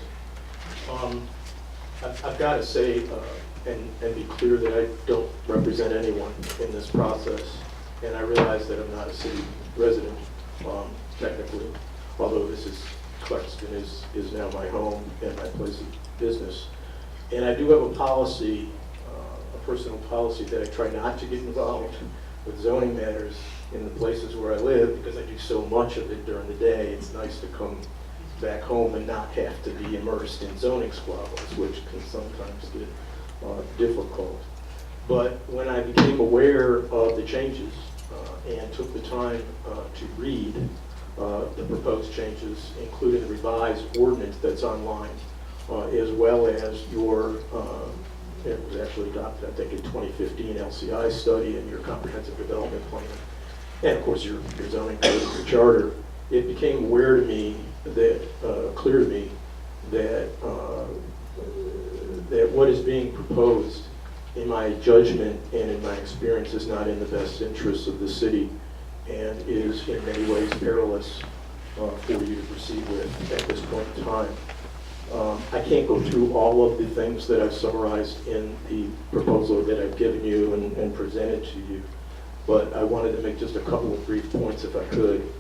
I've got to say and be clear that I don't represent anyone in this process, and I realize that I'm not a city resident technically, although this is Clarkston is now my home and my place of business. And I do have a policy, a personal policy, that I try not to get involved with zoning matters in the places where I live because I do so much of it during the day. It's nice to come back home and not have to be immersed in zoning squabbles, which can sometimes get difficult. But when I became aware of the changes and took the time to read the proposed changes, including the revised ordinance that's online, as well as your, it was actually adopted, I think, in 2015 LCI study and your comprehensive development plan, and of course your zoning code and your charter, it became clear to me that that what is being proposed, in my judgment and in my experience, is not in the best interests of the city and is in many ways perilous for you to proceed with at this point in time. I can't go through all of the things that I've summarized in the proposal that I've given you and presented to you, but I wanted to make just a couple of brief points if I could.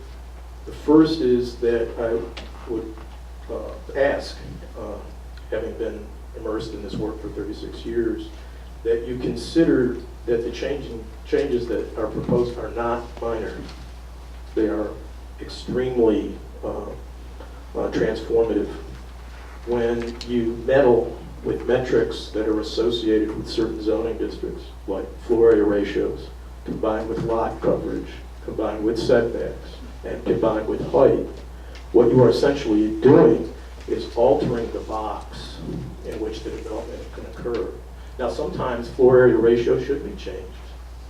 The first is that I would ask, having been immersed in this work for 36 years, that you consider that the changes that are proposed are not minor. They are extremely transformative. When you meddle with metrics that are associated with certain zoning districts, like floor area ratios, combined with lot coverage, combined with setbacks, and combined with height, what you are essentially doing is altering the box in which the development can occur. Now, sometimes floor area ratio should be changed.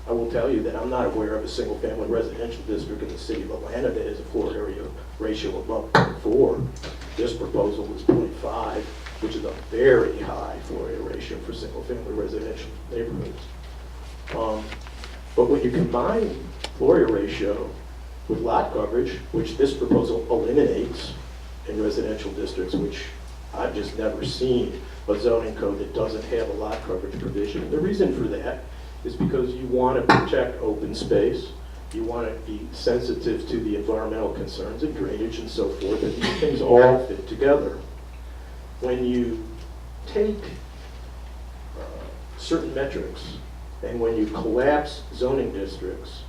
I will tell you that I'm not aware of a single family residential district in the city of Atlanta that has a floor area ratio above 0.4. This proposal is 0.5, which is a very high floor area ratio for single family residential neighborhoods. But when you combine floor area ratio with lot coverage, which this proposal eliminates in residential districts, which I've just never seen a zoning code that doesn't have a lot coverage provision. The reason for that is because you want to protect open space, you want to be sensitive to the environmental concerns and drainage and so forth, and these things all fit together. When you take certain metrics And when you collapse zoning districts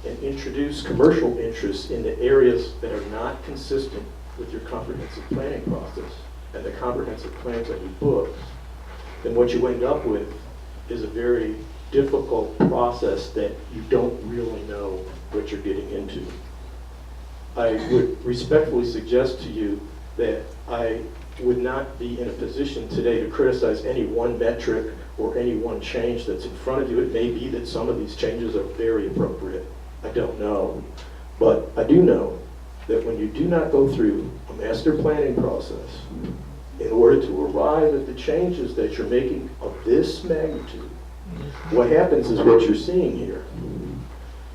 and introduce commercial interests into areas that are not consistent with your comprehensive planning process and the comprehensive plans on your books, then what you end up with is a very difficult process that you don't really know what you're getting into. I would respectfully suggest to you that I would not be in a position today to criticize any one metric or any one change that's in front of you. It may be that some of these changes are very appropriate. I don't know. But I do know that when you do not go through a master planning process in order to arrive at the changes that you're making of this magnitude, what happens is what you're seeing here.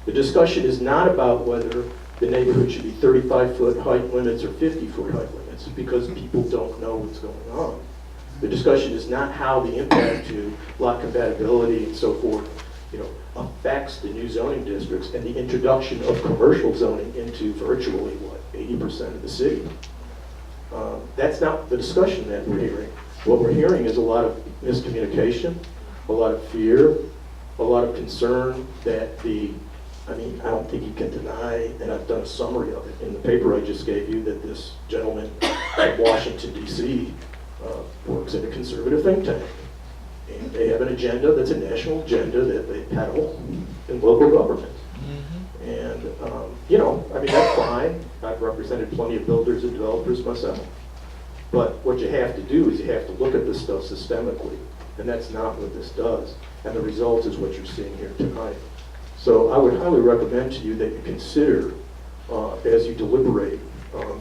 The discussion is not about whether the neighborhood should be 35-foot height limits or 50-foot height limits, because people don't know what's going on. The discussion is not how the impact to lot compatibility and so forth, affects the new zoning districts and the introduction of commercial zoning into virtually, 80% of the city. That's not the discussion that we're hearing. What we're hearing is a lot of miscommunication, a lot of fear, a lot of concern that I don't think you can deny, and I've done a summary of it in the paper I just gave you, that this gentleman at Washington, D.C. Works at a conservative think tank. And they have an agenda that's a national agenda that they peddle in local government. And, that's fine. I've represented plenty of builders and developers myself. But what you have to do is you have to look at this stuff systemically. And that's not what this does. And the result is what you're seeing here tonight. So I would highly recommend to you that you consider, as you deliberate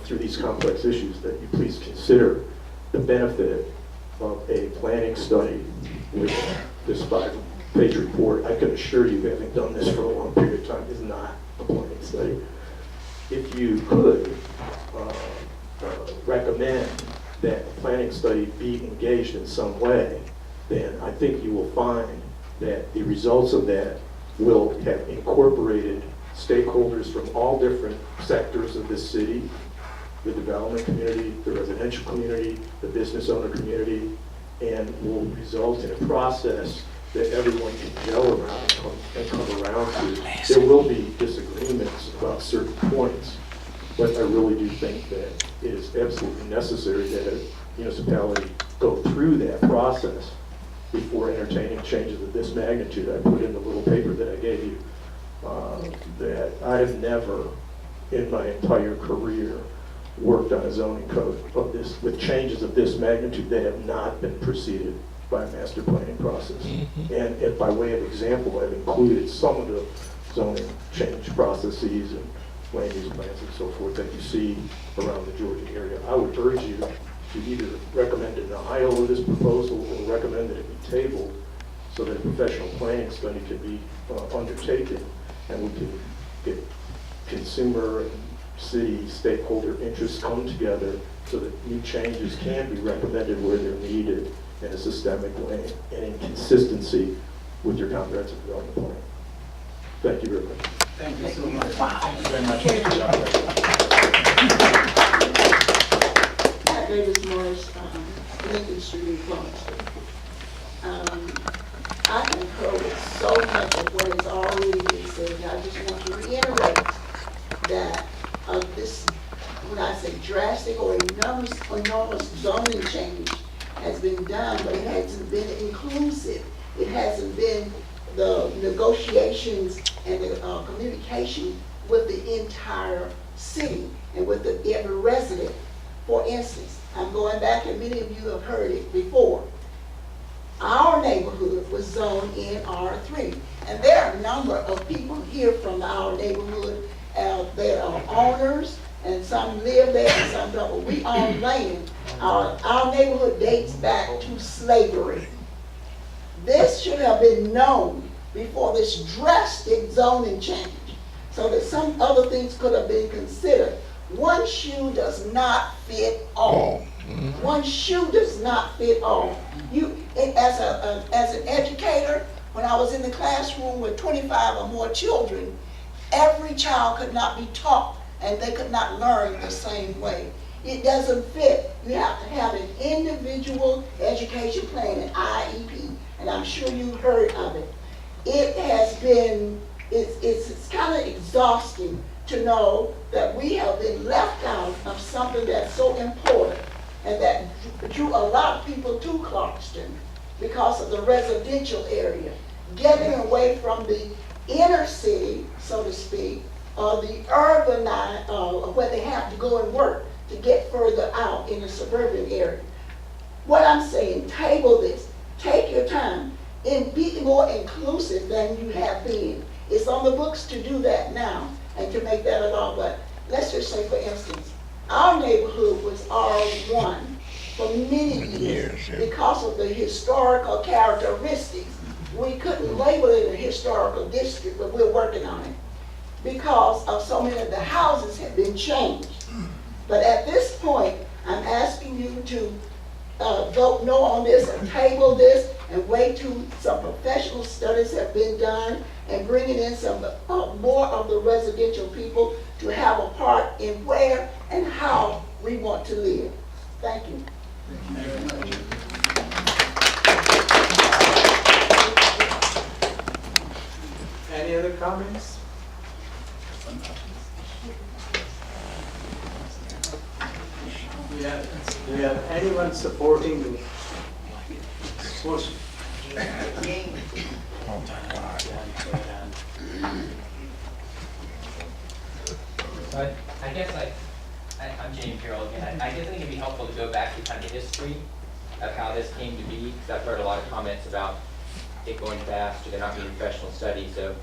through these complex issues, that you please consider the benefit of a planning study with this 5-page report. I can assure you, having done this for a long period of time, is not a planning study. If you could recommend that a planning study be engaged in some way, then I think you will find that the results of that will have incorporated stakeholders from all different sectors of this city, the development community, the residential community, the business owner community, and will result in a process that everyone can gel around and come around to. There will be disagreements about certain points, but I really do think that it is absolutely necessary that a municipality go through that process before entertaining changes of this magnitude. I put in the little paper that I gave you that I have never in my entire career worked on a zoning code of this, with changes of this magnitude that have not been preceded by a master planning process. And by way of example, I've included some of the zoning change processes and land use plans and so forth that you see around the Georgia area. I would urge you to either recommend denial of this proposal or recommend that it be tabled so that a professional planning study can be undertaken and we can get consumer and city stakeholder interests come together so that new changes can be recommended where they're needed in a systemic way and in consistency with your comprehensive development plan. Thank you very much. Thank you so much. Thank you very much. Hi, Davis Morris, Lincoln Street in Columbus. I concur with so much of what has already been said. I just want to reiterate that this, when I say drastic or enormous zoning change has been done, but it hasn't been inclusive. It hasn't been the negotiations and the communication with the entire city and with every resident. For instance, I'm going back, and many of you have heard it before. Our neighborhood was zoned in R3, and there are a number of people here from our neighborhood. There are owners, and some live there, and some don't. But we own land. Our neighborhood dates back to slavery. This should have been known before this drastic zoning change, so that some other things could have been considered. One shoe does not fit all. One shoe does not fit all. As an educator, when I was in the classroom with 25 or more children, every child could not be taught and they could not learn the same way. It doesn't fit. You have to have an individual education plan, an IEP, and I'm sure you've heard of it. it has been, it's kind of exhausting to know that we have been left out of something that's so important and that drew a lot of people to Clarkston because of the residential area, getting away from the inner city, so to speak, or the urban, where they have to go and work to get further out in the suburban area. What I'm saying, table this, take your time, and be more inclusive than you have been. It's on the books to do that now and to make that a law, but let's just say, for instance, our neighborhood was R1 for many years because of the historical characteristics. We couldn't label it a historical district, but we're working on it because of so many of the houses have been changed. But at this point, I'm asking you to vote no on this and table this and wait till some professional studies have been done and bringing in some more of the residential people to have a part in where and how we want to live. Thank you. Any other comments? Do we have anyone supporting the motion? So I guess I'm James Carroll again. I guess I think it'd be helpful to go back to kind of the history of how this came to be, because I've heard a lot of comments about it going fast or there not being professional studies. So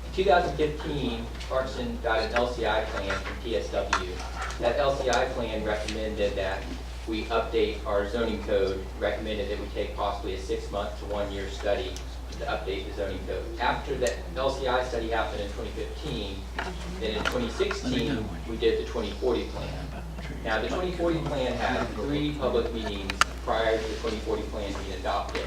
in 2015, Clarkston got an LCI plan from TSW. That LCI plan recommended that we update our zoning code, recommended that we take possibly a 6-month to 1-year study to update the zoning code. After that LCI study happened in 2015, then in 2016, we did the 2040 plan. Now, the 2040 plan had 3 public meetings prior to the 2040 plan being adopted.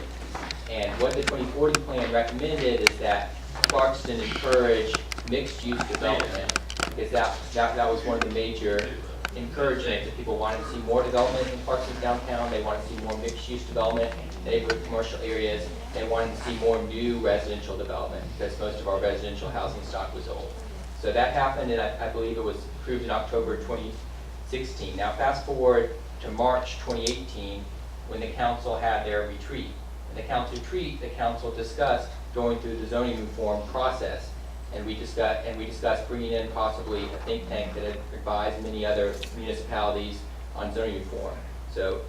And what the 2040 plan recommended is that Clarkston encourage mixed-use development, because that was one of the major encouragements that people wanted to see more development in Clarkston downtown. They wanted to see more mixed-use development, neighborhood commercial areas. They wanted to see more new residential development, because most of our residential housing stock was old. So that happened, and I believe it was approved in October 2016. Now, fast forward to March 2018, when the council had their retreat. In the council retreat, the council discussed going through the zoning reform process, and we discussed bringing in possibly a think tank that had advised many other municipalities on zoning reform. So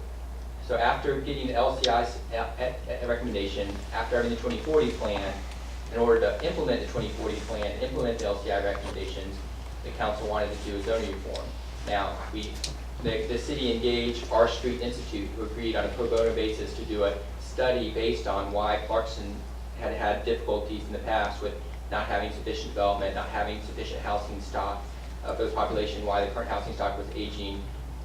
after getting the LCI recommendation, after having the 2040 plan, in order to implement the 2040 plan and implement the LCI recommendations, the council wanted to do a zoning reform. Now, the city engaged our Street Institute, who agreed on a pro bono basis to do a study based on why Clarkston had had difficulties in the past with not having sufficient development, not having sufficient housing stock for the population, why the current housing stock was aging,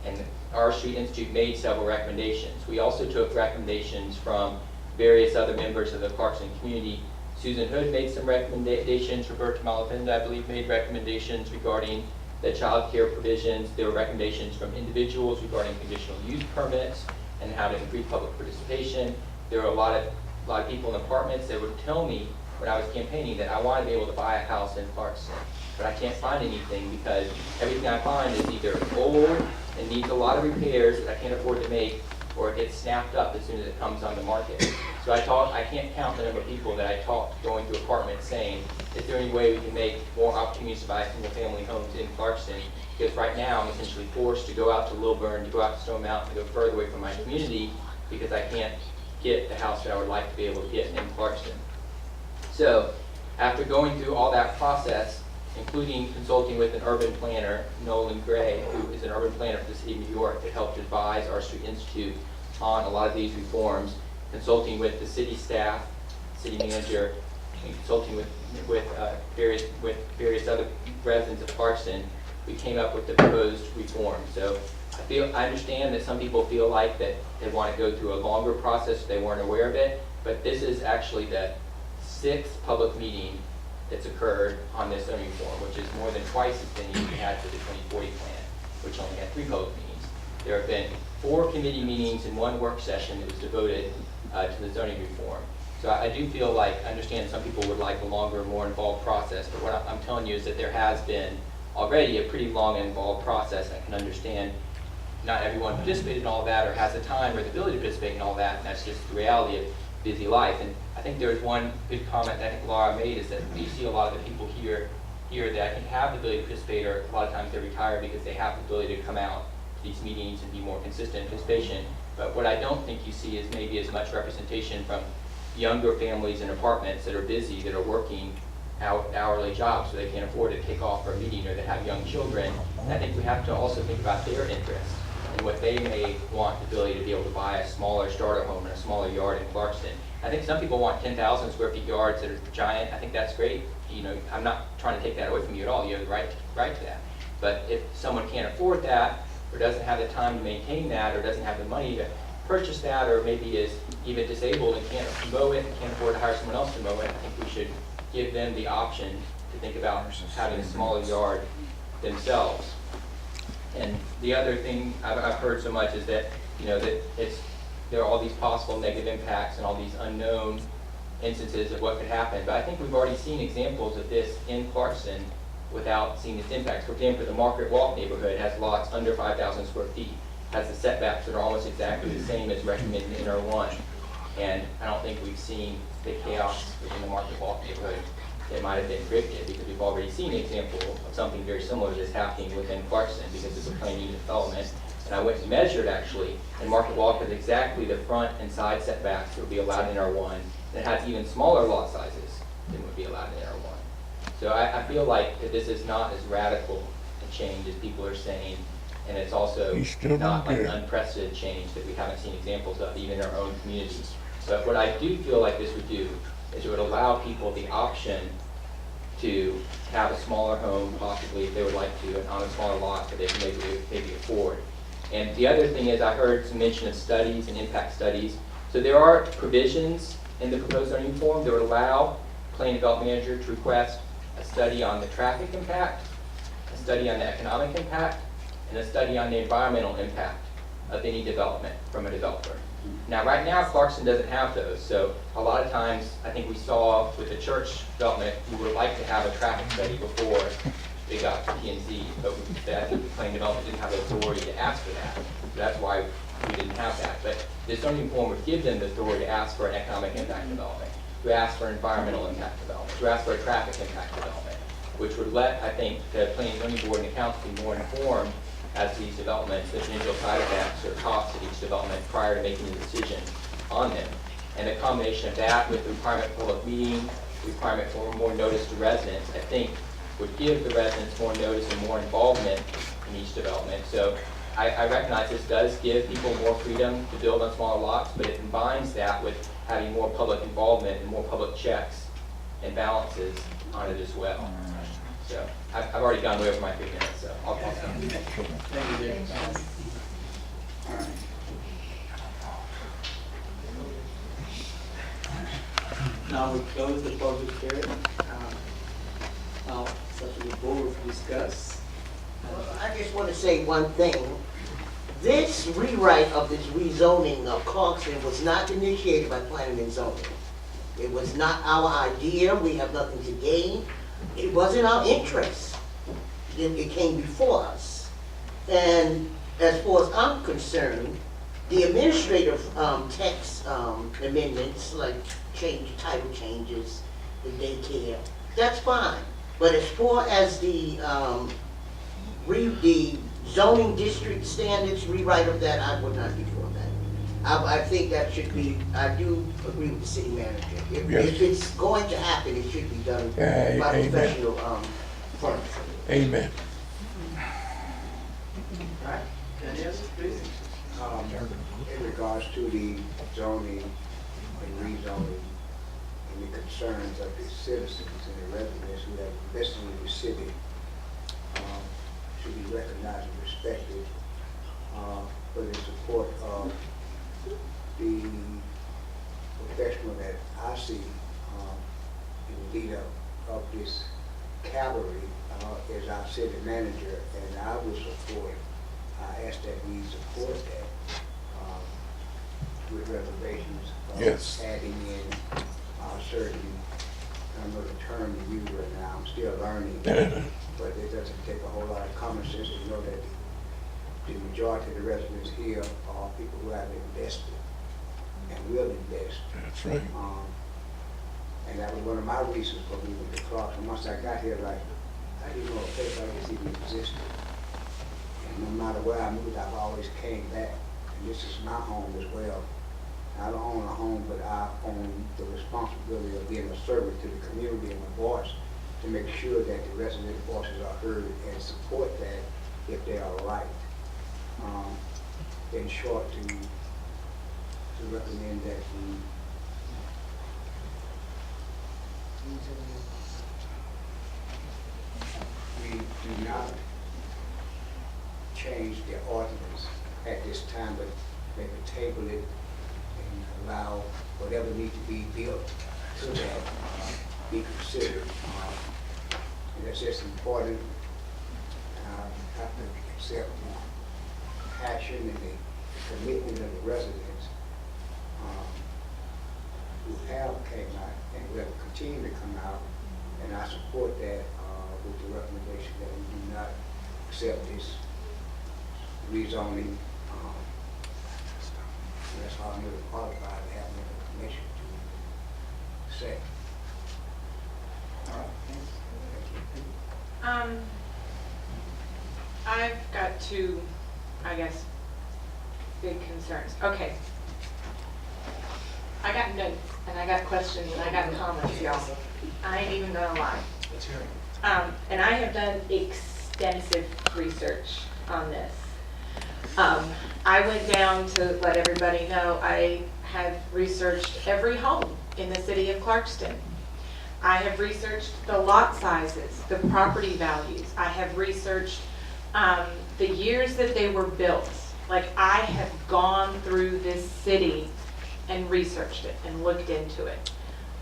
and our Street Institute made several recommendations. We also took recommendations from various other members of the Clarkston community. Susan Hood made some recommendations, Roberta Malavinda, I believe, made recommendations regarding the child care provisions. There were recommendations from individuals regarding conditional use permits and how to increase public participation. There were a lot of people in apartments that would tell me when I was campaigning that I want to be able to buy a house in Clarkston, but I can't find anything because everything I find is either old and needs a lot of repairs that I can't afford to make, or it gets snapped up as soon as it comes on the market. So I can't count the number of people that I talked going through apartments saying, is there any way we can make more opportunities to buy single family homes in Clarkston? Because right now I'm essentially forced to go out to Lilburn, to go out to Stone Mountain, to go further away from my community because I can't get the house that I would like to be able to get in Clarkston. So after going through all that process, including consulting with an urban planner, Nolan Gray, who is an urban planner for the city of New York, that helped advise our Street Institute on a lot of these reforms, consulting with the city staff, city manager, and consulting with various other residents of Clarkston, we came up with the proposed reform. So I understand that some people feel like that they want to go through a longer process, they weren't aware of it, but this is actually the 6th public meeting that's occurred on this zoning reform, which is more than twice as many we had for the 2040 plan, which only had 3 public meetings. There have been 4 committee meetings and 1 work session that was devoted to the zoning reform. So I do feel like, I understand some people would like a longer, more involved process, but what I'm telling you is that there has been already a pretty long and involved process. I can understand not everyone participated in all that or has the time or the ability to participate in all that, and that's just the reality of busy life. And I think there's one good comment that I think Laura made, is that we see a lot of the people here that I think have the ability to participate, or a lot of times they retire because they have the ability to come out to these meetings and be more consistent in participation. But what I don't think you see is maybe as much representation from younger families in apartments that are busy, that are working hourly jobs so they can't afford to take off for a meeting, or that have young children. And I think we have to also think about their interests and what they may want, the ability to be able to buy a smaller starter home and a smaller yard in Clarkston. I think some people want 10,000 square feet yards that are giant. I think that's great. You know, I'm not trying to take that away from you at all. You have the right to that. But if someone can't afford that, or doesn't have the time to maintain that, or doesn't have the money to purchase that, or maybe is even disabled and can't mow it and can't afford to hire someone else to mow it, I think we should give them the option to think about having a smaller yard themselves. And the other thing I've heard so much is that, you know, that there are all these possible negative impacts and all these unknown instances of what could happen. But I think we've already seen examples of this in Clarkston without seeing its impacts. For example, the Market Walk neighborhood has lots under 5,000 square feet, has the setbacks that are almost exactly the same as recommended in R1. And I don't think we've seen the chaos within the Market Walk neighborhood that might have been predicted, because we've already seen an example of something very similar to this happening within Clarkston, because it's a planned unit development. And I went and measured actually, and Market Walk has exactly the front and side setbacks that would be allowed in R1. And it has even smaller lot sizes than would be allowed in R1. So I feel like that this is not as radical a change as people are saying, and it's also not like an unprecedented change that we haven't seen examples of even in our own communities. But what I do feel like this would do is it would allow people the option to have a smaller home, possibly if they would like to, and on a smaller lot that they can maybe afford. And the other thing is, I heard some mention of studies and impact studies. So there are provisions in the proposed zoning form that would allow planning development manager to request a study on the traffic impact, a study on the economic impact, and a study on the environmental impact of any development from a developer. Now, right now, Clarkston doesn't have those, so a lot of times, I think we saw with the church development, we would like to have a traffic study before they got to P&Z, but I think the planning development didn't have the authority to ask for that. So that's why we didn't have that. But this zoning form would give them the authority to ask for an economic impact development, to ask for environmental impact development, to ask for a traffic impact development, which would let, I think, the planning and zoning board and the council be more informed as to these developments, the potential side effects or costs of each development prior to making a decision on them. And the combination of that with the requirement for public meeting, requirement for more notice to residents, I think would give the residents more notice and more involvement in each development. So I recognize this does give people more freedom to build on smaller lots, but it combines that with having more public involvement and more public checks and balances on it as well. So I've already gone way over my 3 minutes, so I'll stop. Thank you, Jay. All right. Now we close the public hearing. Now, such a board will discuss. Well, I just want to say one thing. This rewrite of this rezoning of Clarkston was not initiated by planning and zoning. It was not our idea. We have nothing to gain. It wasn't our interest. It came before us. And as far as I'm concerned, the administrative text amendments, like title changes, the daycare, that's fine. But as far as the zoning district standards, rewrite of that, I would not be for that. I think that should be, I do agree with the city manager. If it's going to happen, it should be done by professional firms. Amen. All right. Any others, please? In regards to the zoning and rezoning and the concerns of the citizens and the residents who have invested in the city, should be recognized and respected for the support of the professional that I see in the lead up of this cavalry as our city manager, and I will support. I ask that we support that with reservations. Yes. Adding in certain, I don't know the term to use right now, I'm still learning. But it doesn't take a whole lot of common sense to know that the majority of the residents here are people who have invested and will invest. That's right. And that was one of my reasons for moving to Clarkston. Once I got here, like, I didn't know a place like this even existed. And no matter where I moved, I've always came back. And this is my home as well. I don't own a home, but I own the responsibility of being a servant to the community and a voice to make sure that the resident voices are heard and support that if they are right. In short, to recommend that we do not change the ordinance at this time, but maybe table it and allow whatever needs to be built to that be considered. And that's just important. I have to accept the passion and the commitment of the residents who have came out and will continue to come out, and I support that with the recommendation that we do not accept this rezoning. And that's how I'm really qualified to have more information to say. All right, thanks. I've got two, I guess, big concerns. Okay. I got notes, and I got questions, and I got comments, y'all. I ain't even gonna lie. Let's hear it. And I have done extensive research on this. I went down to let everybody know I have researched every home in the city of Clarkston. I have researched the lot sizes, the property values. I have researched the years that they were built. Like, I have gone through this city and researched it and looked into it.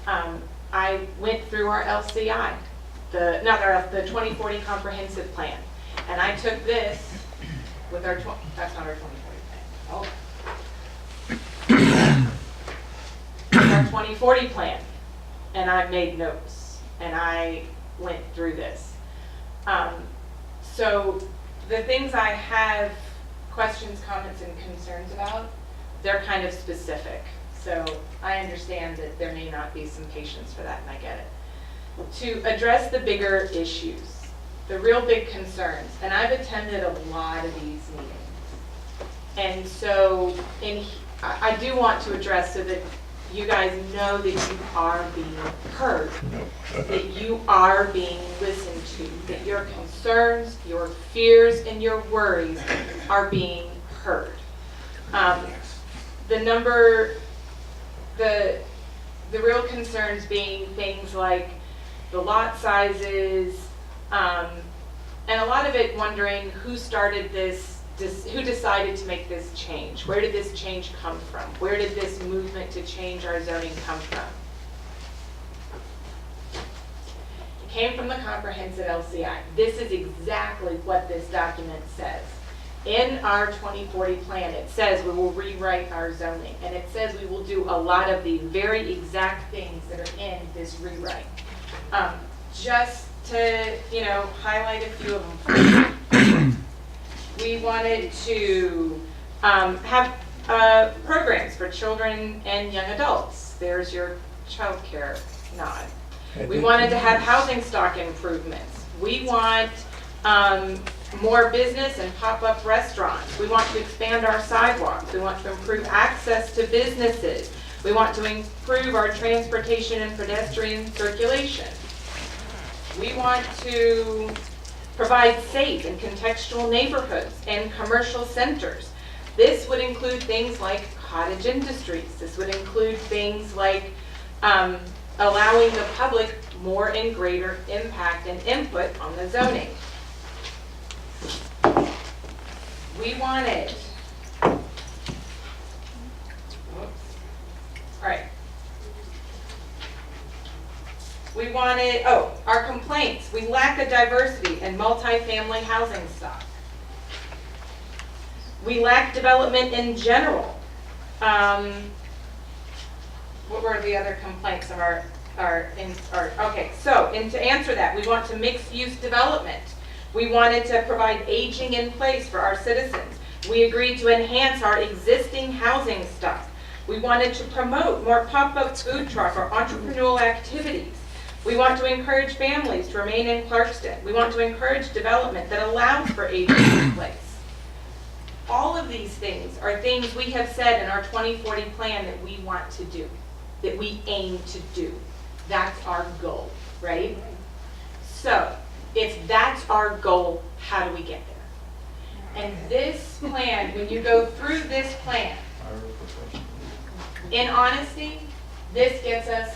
I went through our LCI, the 2040 comprehensive plan, and I took this with our, that's not our 2040 plan. Oh. Our 2040 plan, and I made notes, and I went through this. So the things I have questions, comments, and concerns about, they're kind of specific. So I understand that there may not be some patience for that, and I get it. To address the bigger issues, the real big concerns, and I've attended a lot of these meetings. And so I do want to address so that you guys know that you are being heard, that you are being listened to, that your concerns, your fears, and your worries are being heard. The real concerns being things like the lot sizes, and a lot of it wondering who started this, who decided to make this change? Where did this change come from? Where did this movement to change our zoning come from? It came from the comprehensive LCI. This is exactly what this document says. In our 2040 plan, it says we will rewrite our zoning, and it says we will do a lot of the very exact things that are in this rewrite. Just to, highlight a few of them. We wanted to have programs for children and young adults. There's your child care nod. We wanted to have housing stock improvements. We want more business and pop-up restaurants. We want to expand our sidewalks. We want to improve access to businesses. We want to improve our transportation and pedestrian circulation. We want to provide safe and contextual neighborhoods and commercial centers. This would include things like cottage industries. This would include things like allowing the public more and greater impact and input on the zoning. We wanted, all right. We wanted, our complaints. We lack a diversity in multifamily housing stock. We lack development in general. What were the other complaints of okay, so, and to answer that, we want to mixed-use development. We wanted to provide aging in place for our citizens. We agreed to enhance our existing housing stock. We wanted to promote more pop-up food truck or entrepreneurial activities. We want to encourage families to remain in Clarkston. We want to encourage development that allows for aging in place. All of these things are things we have said in our 2040 plan that we want to do, that we aim to do. That's our goal, right? So, if that's our goal, how do we get there? And this plan, when you go through this plan, in honesty, this gets us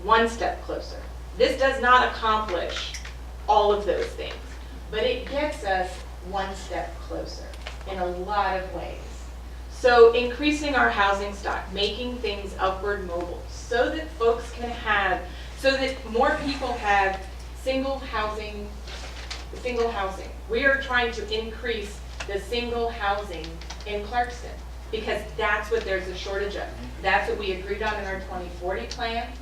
one step closer. This does not accomplish all of those things, but it gets us one step closer in a lot of ways. So increasing our housing stock, making things upward mobile, so that folks can have, so that more people have single housing. We are trying to increase the single housing in Clarkston because that's what there's a shortage of. That's what we agreed on in our 2040 plan.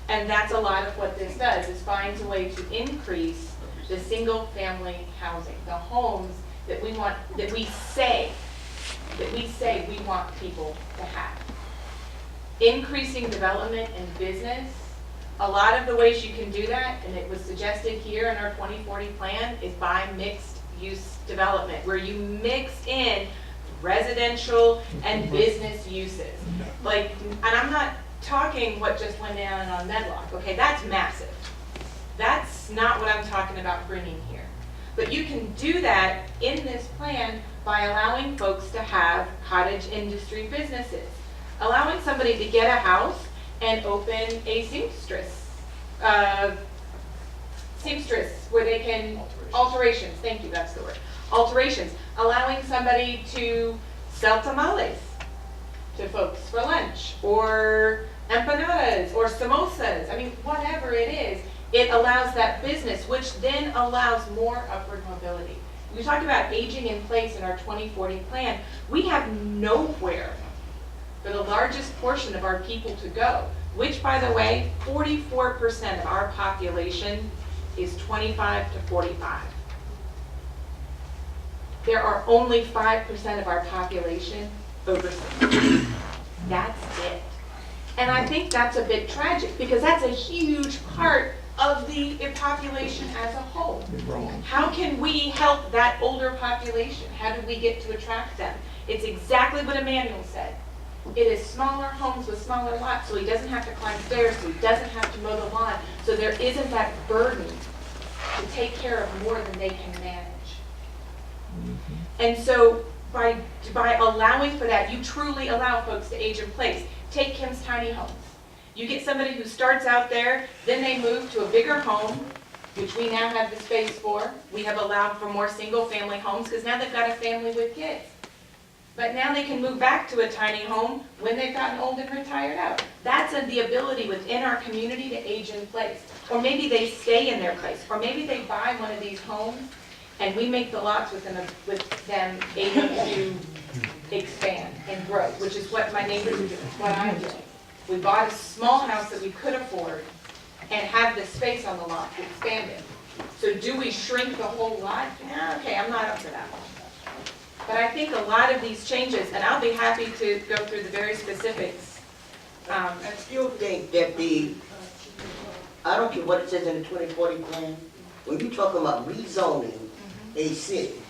And that's a lot of what this does, is finds a way to increase the single family housing, the homes that we want, that we say we want people to have. Increasing development and business, a lot of the ways you can do that, and it was suggested here in our 2040 plan, is by mixed use development, where you mix in residential and business uses. Like, and I'm not talking what just went down on Medlock, okay, that's massive. That's not what I'm talking about bringing here. But you can do that in this plan by allowing folks to have cottage industry businesses. Allowing somebody to get a house and open a seamstress where they can, alterations, thank you, that's the word, alterations. Allowing somebody to sell tamales to folks for lunch, or empanadas, or samosas, I mean, whatever it is, it allows that business, which then allows more upward mobility. We talked about aging in place in our 2040 plan. We have nowhere for the largest portion of our people to go, which, by the way, 44% of our population is 25 to 45. There are only 5% of our population over 60. That's it. And I think that's a bit tragic, because that's a huge part of the population as a whole. How can we help that older population? How do we get to attract them? It's exactly what Emmanuel said. It is smaller homes with smaller lots, so he doesn't have to climb stairs, so he doesn't have to mow the lawn, so there isn't that burden to take care of more than they can manage. And so by allowing for that, you truly allow folks to age in place. Take Kim's tiny homes. You get somebody who starts out there, then they move to a bigger home, which we now have the space for. We have allowed for more single-family homes because now they've got a family with kids. But now they can move back to a tiny home when they've gotten old and retired out. That's the ability within our community to age in place. Or maybe they stay in their place. Or maybe they buy one of these homes and we make the lots with them able to expand and grow, which is what my neighbors are doing, what I'm doing. We bought a small house that we could afford and have the space on the lot to expand it. So do we shrink the whole lot? Okay, I'm not up for that. But I think a lot of these changes, and I'll be happy to go through the very specifics. I still think that I don't care what it says in the 2040 plan, when you talk about rezoning a city,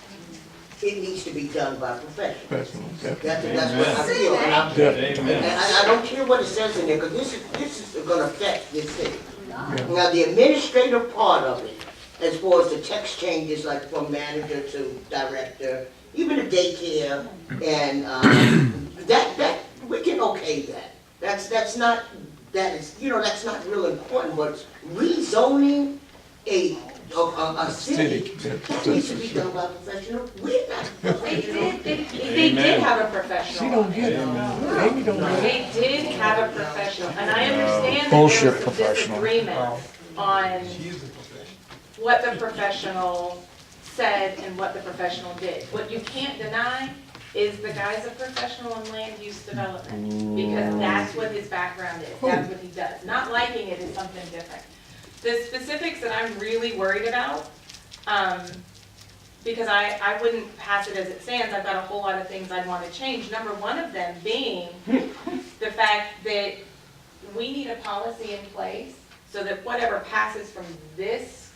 it needs to be done by professionals. That's what I feel. And I don't care what it says in there, because this is going to affect this city. Now, the administrative part of it, as far as the text changes, like from manager to director, even the daycare, and that we can okay that. That's not real important. But rezoning a city, that needs to be done by a professional. We're not professional. They did have a professional. She don't get it. Amy don't get it. They did have a professional, and I understand that Bullshit there's some professional. disagreement on what the professional said and what the professional did. What you can't deny is the guy's a professional in land use development, because that's what his background is, that's what he does. Not liking it is something different. The specifics that I'm really worried about, because I wouldn't pass it as it stands, I've got a whole lot of things I'd want to change. Number one of them being the fact that we need a policy in place so that whatever passes from this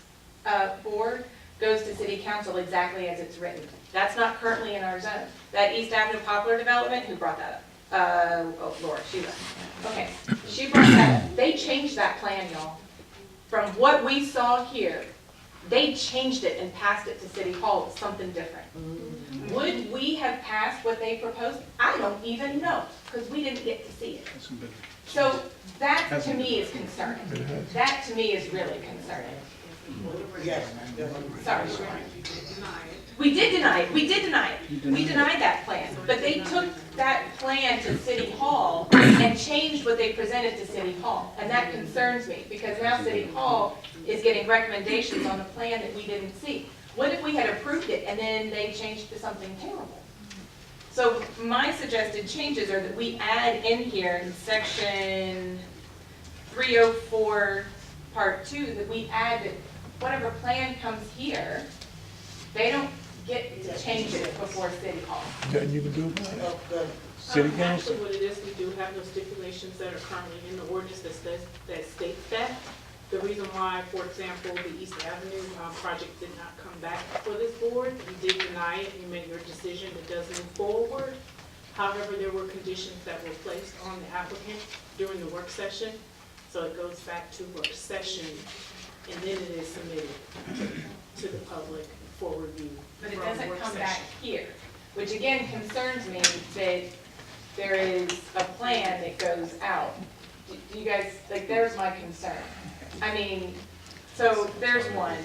board goes to city council exactly as it's written. That's not currently in our zone. That East Avenue Poplar development, who brought that up? Oh, Laura, she left. Okay, she brought that up. They changed that plan, y'all. From what we saw here, they changed it and passed it to City Hall with something different. Would we have passed what they proposed? I don't even know, because we didn't get to see it. So that to me is concerning. That to me is really concerning. Yes. Sorry. We did deny it, we did deny it. We denied that plan, but they took that plan to City Hall and changed what they presented to City Hall. And that concerns me, because now City Hall is getting recommendations on a plan that we didn't see. What if we had approved it and then they changed to something terrible? So my suggested changes are that we add in here in section 304, part 2, that we add that whatever plan comes here, they don't get to change it before City Hall. Nothing you can do about it. City council? Actually, what it is, we do have those stipulations that are currently in the ordinance that states that. The reason why, for example, the East Avenue project did not come back for this board, you did deny it, you made your decision, it does move forward. However, there were conditions that were placed on the applicant during the work session, so it goes back to work session, and then it is submitted to the public for review. But it from doesn't work come session. back here, which again concerns me that there is a plan that goes out. Do you guys, like, there's my concern. I mean, so there's one.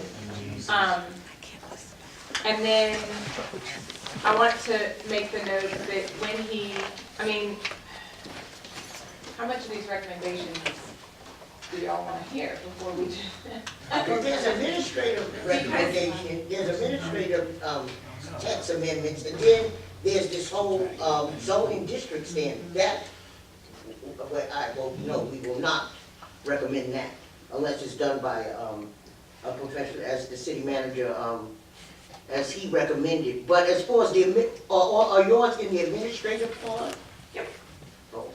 And then I want to make the note that when he, I mean, how much of these recommendations do y'all want to hear before we do? Well, there's administrative recommendation, there's administrative text amendments, and then there's this whole zoning district standard. That, we will not recommend that unless it's done by a professional, as the city manager, as he recommended. But as far as the, are yours in the administrative part? Yep. Oh.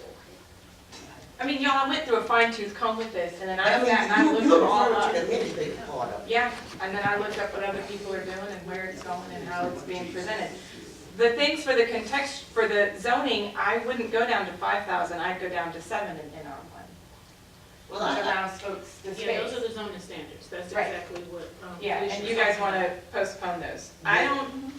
I mean, y'all, I went through a fine tooth comb with this, and then I I sat and I mean, looked you it all refer up. to the administrative part of it. Yeah, and then I looked up what other people are doing and where it's going and how it's being presented. The things for the context, for the zoning, I wouldn't go down to 5,000, I'd go down to 7 in R1. Well, Which allows folks to Yeah, those space. are the zoning standards, that's Right. exactly what. Yeah, and you guys want to postpone those. I don't,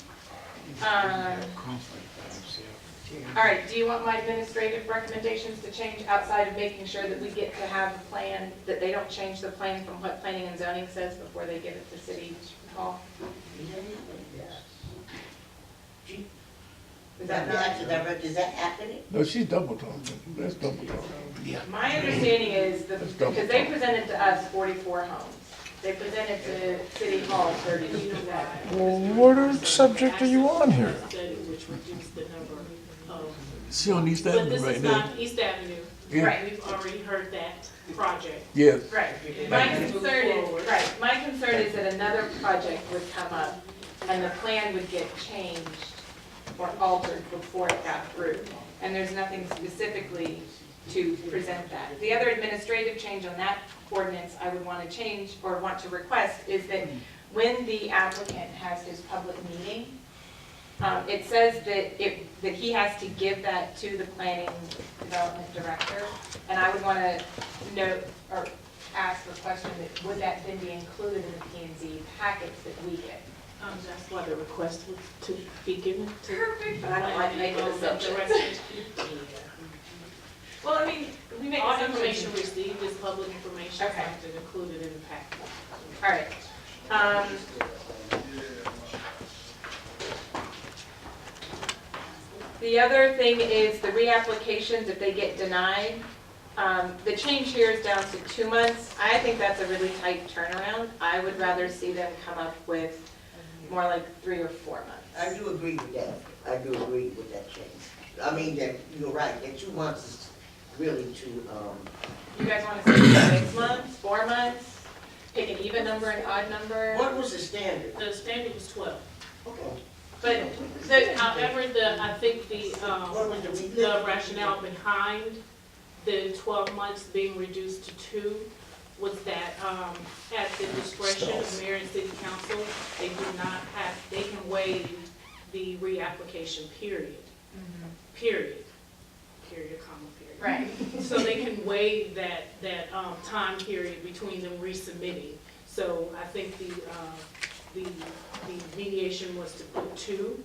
all right, do you want my administrative recommendations to change outside of making sure that we get to have a plan, that they don't change the plan from what planning and zoning says before they give it to City Hall? Is that not? Is that happening? No, she's double talking. That's double talking. My understanding is, That's double because they presented to us 44 homes. They presented to City Hall 37. Well, what subject are you on here? Study which reduced the number of. She on East But Avenue this right is now. not East Avenue. Yeah. Right. We've already heard that project. Yes. Right. My concern is, right, my concern is that another project would come up and the plan would get changed or altered before it got through. And there's nothing specifically to present that. The other administrative change on that ordinance I would want to change or want to request is that when the applicant has his public meeting, it says that he has to give that to the planning development director. And I would want to note or ask the question that would that then be included in the P&Z packets that we get? That's why the request was to be given to. Perfect, but I don't like making assumptions. Well, I mean, we make All assumptions. information received is public information, Okay. something included in the packet. All right. The other thing is the reapplications, if they get denied. The change here is down to 2 months. I think that's a really tight turnaround. I would rather see them come up with more like 3 or 4 months. I do agree with that. I do agree with that change. I mean, that you're right, that 2 months is really too, You guys want to say 6 months, 4 months? Pick an even number, an odd number? what was the standard? The standard was 12. Okay. But, however, I think the rationale behind the 12 months being reduced to 2 was that, at the discretion of mayor and city council, they can waive the reapplication period. Period, comma, period. Right. So they can waive that time period between them resubmitting. So I think the mediation was to put 2,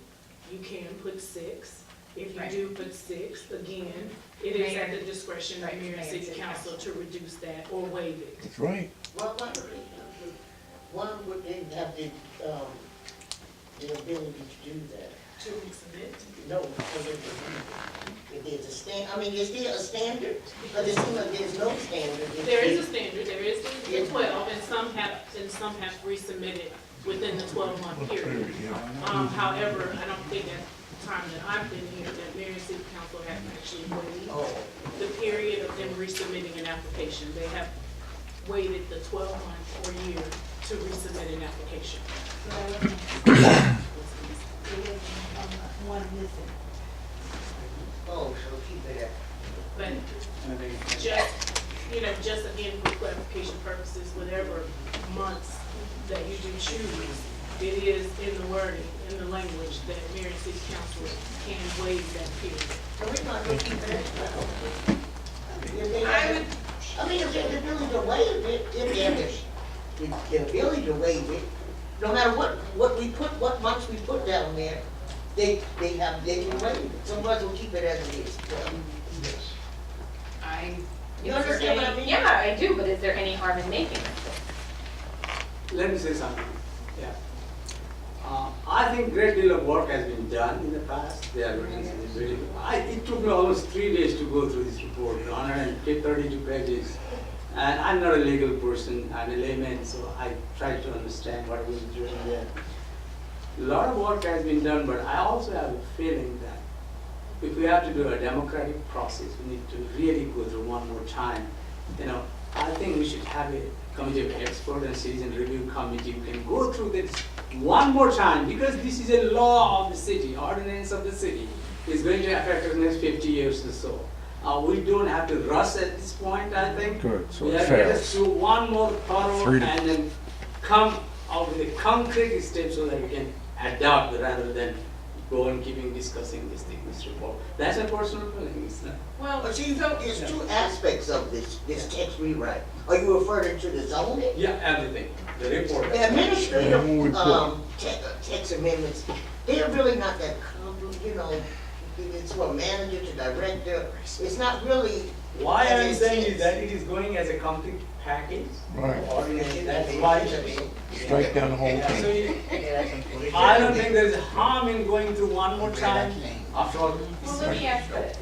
you can put 6. If you Right. do put 6, again, it is at the discretion of mayor and city council to reduce that or waive it. That's right. Well, one would then have the ability to do that. To resubmit. No, because if there's a is there a standard? Because it seems like there's no standard. There is a standard, there is the 12, and some have resubmitted within the 12-month period. However, I don't think at the time that I've been here, that mayor and city council have actually waived the period of them resubmitting an application. They have waited the 12 months or year to resubmit an application. Oh, so keep it at. But just again, for clarification purposes, whatever months that you do choose, it is in the wording, in the language, that mayor and city council can waive that period. So we're not going to keep it at 12. If they have the ability to waive it, if they have the ability to waive it, no matter what months we put down there, they can waive it. So might as well keep it as it is. You understand what I mean? Yeah, I do, but is there any harm in making it? Let me say something. Yeah. I think great deal of work has been done in the past. They are written in the video. It took me almost 3 days to go through this report, 132 pages. And I'm not a legal person, I'm a layman, so I try to understand what was doing there. A lot of work has been done, but I also have a feeling that if we have to do a democratic process, we need to really go through one more time. I think we should have a committee of expert and citizen review committee who can go through this one more time, because this is a law of the city, ordinance of the city. It's going to affect us next 50 years or so. We don't have to rush at this point, I think. Good, so We it have to get us fails. through one more thorough 3 to and then come out with a concrete step so that we can adopt rather than go on keeping discussing this thing, this report. That's a personal feeling, it's not. Well, But see, there's 2 aspects of this text rewrite. Are you referring to the zoning? Yeah, everything, the report. The administrative report. text amendments, they're really not that complicated, it's from manager to director. It's not really. Why I'm saying is that it is going as a complete package. Right. Ordinance, that's why. Strike down the whole So thing. I don't think there's harm in going through one more time after all. Well, let me ask this.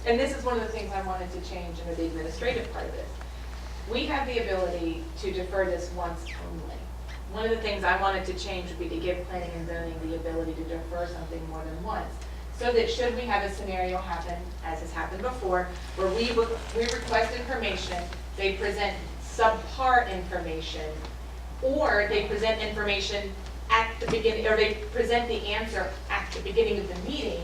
And this is one of the things I wanted to change in the administrative part of this. We have the ability to defer this once only. One of the things I wanted to change would be to give planning and zoning the ability to defer something more than once. So that should we have a scenario happen, as has happened before, where we request information, they present subpar information, or they present information at the beginning, or they present the answer at the beginning of the meeting,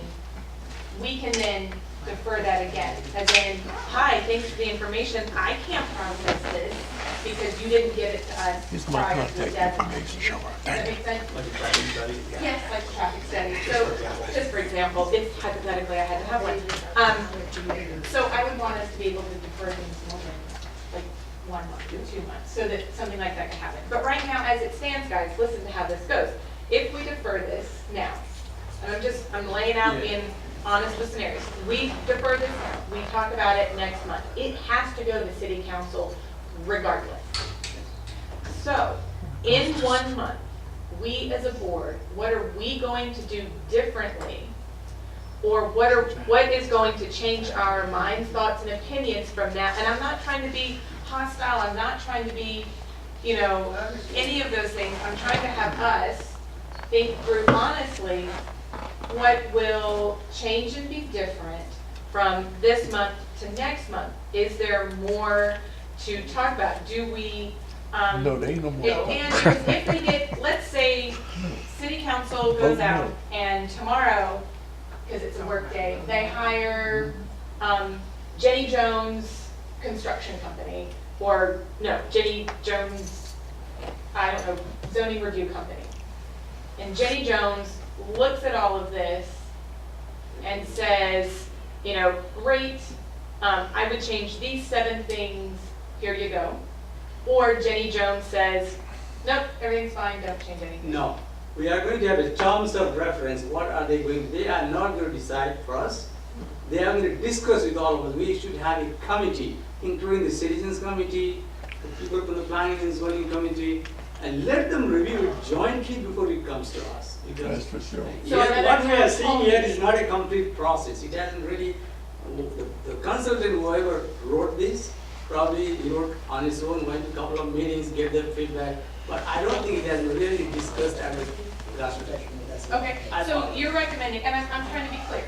we can then defer that again. As in, hi, thanks for the information, I can't process this because you didn't give it to us Here's my prior to the contact deadline. information, show her. Does that make sense? Like a traffic study. Yes, like a traffic study. So, just for example, if hypothetically I had to have one. So I would want us to be able to defer things more than like 1 month or 2 months, so that something like that could happen. But right now, as it stands, guys, listen to how this goes. If we defer this now, and I'm laying out in honest with scenarios. We defer this now. We talk about it next month. It has to go to the city council regardless. So, in 1 month, we as a board, what are we going to do differently? Or what is going to change our minds, thoughts, and opinions from that? And I'm not trying to be hostile. I'm not trying to be, any of those things. I'm trying to have us think through honestly, what will change and be different from this month to next month? Is there more to talk about? Do we, No, there ain't no more. if we get, let's say, city council goes out and tomorrow, because it's a work day, they hire, Jenny Jones Construction Company, or, no, Jenny Jones, I don't know, zoning review company. And Jenny Jones looks at all of this and says, you know, great, I would change these 7 things, here you go. Or Jenny Jones says, nope, everything's fine, don't change anything. No, we are going to have a terms of reference. What are they going, they are not going to decide for us. They are going to discuss with all of us. We should have a committee, including the citizens committee, the people from the planning and zoning committee, and let them review it jointly before it comes to us. That's for sure. So What we are seeing here is not a complete process. It hasn't really, the consultant, whoever wrote this, probably he wrote on his own, went to a couple of meetings, gave their feedback, but I don't think it has really discussed and Okay, so you're recommending, and I'm trying to be clear,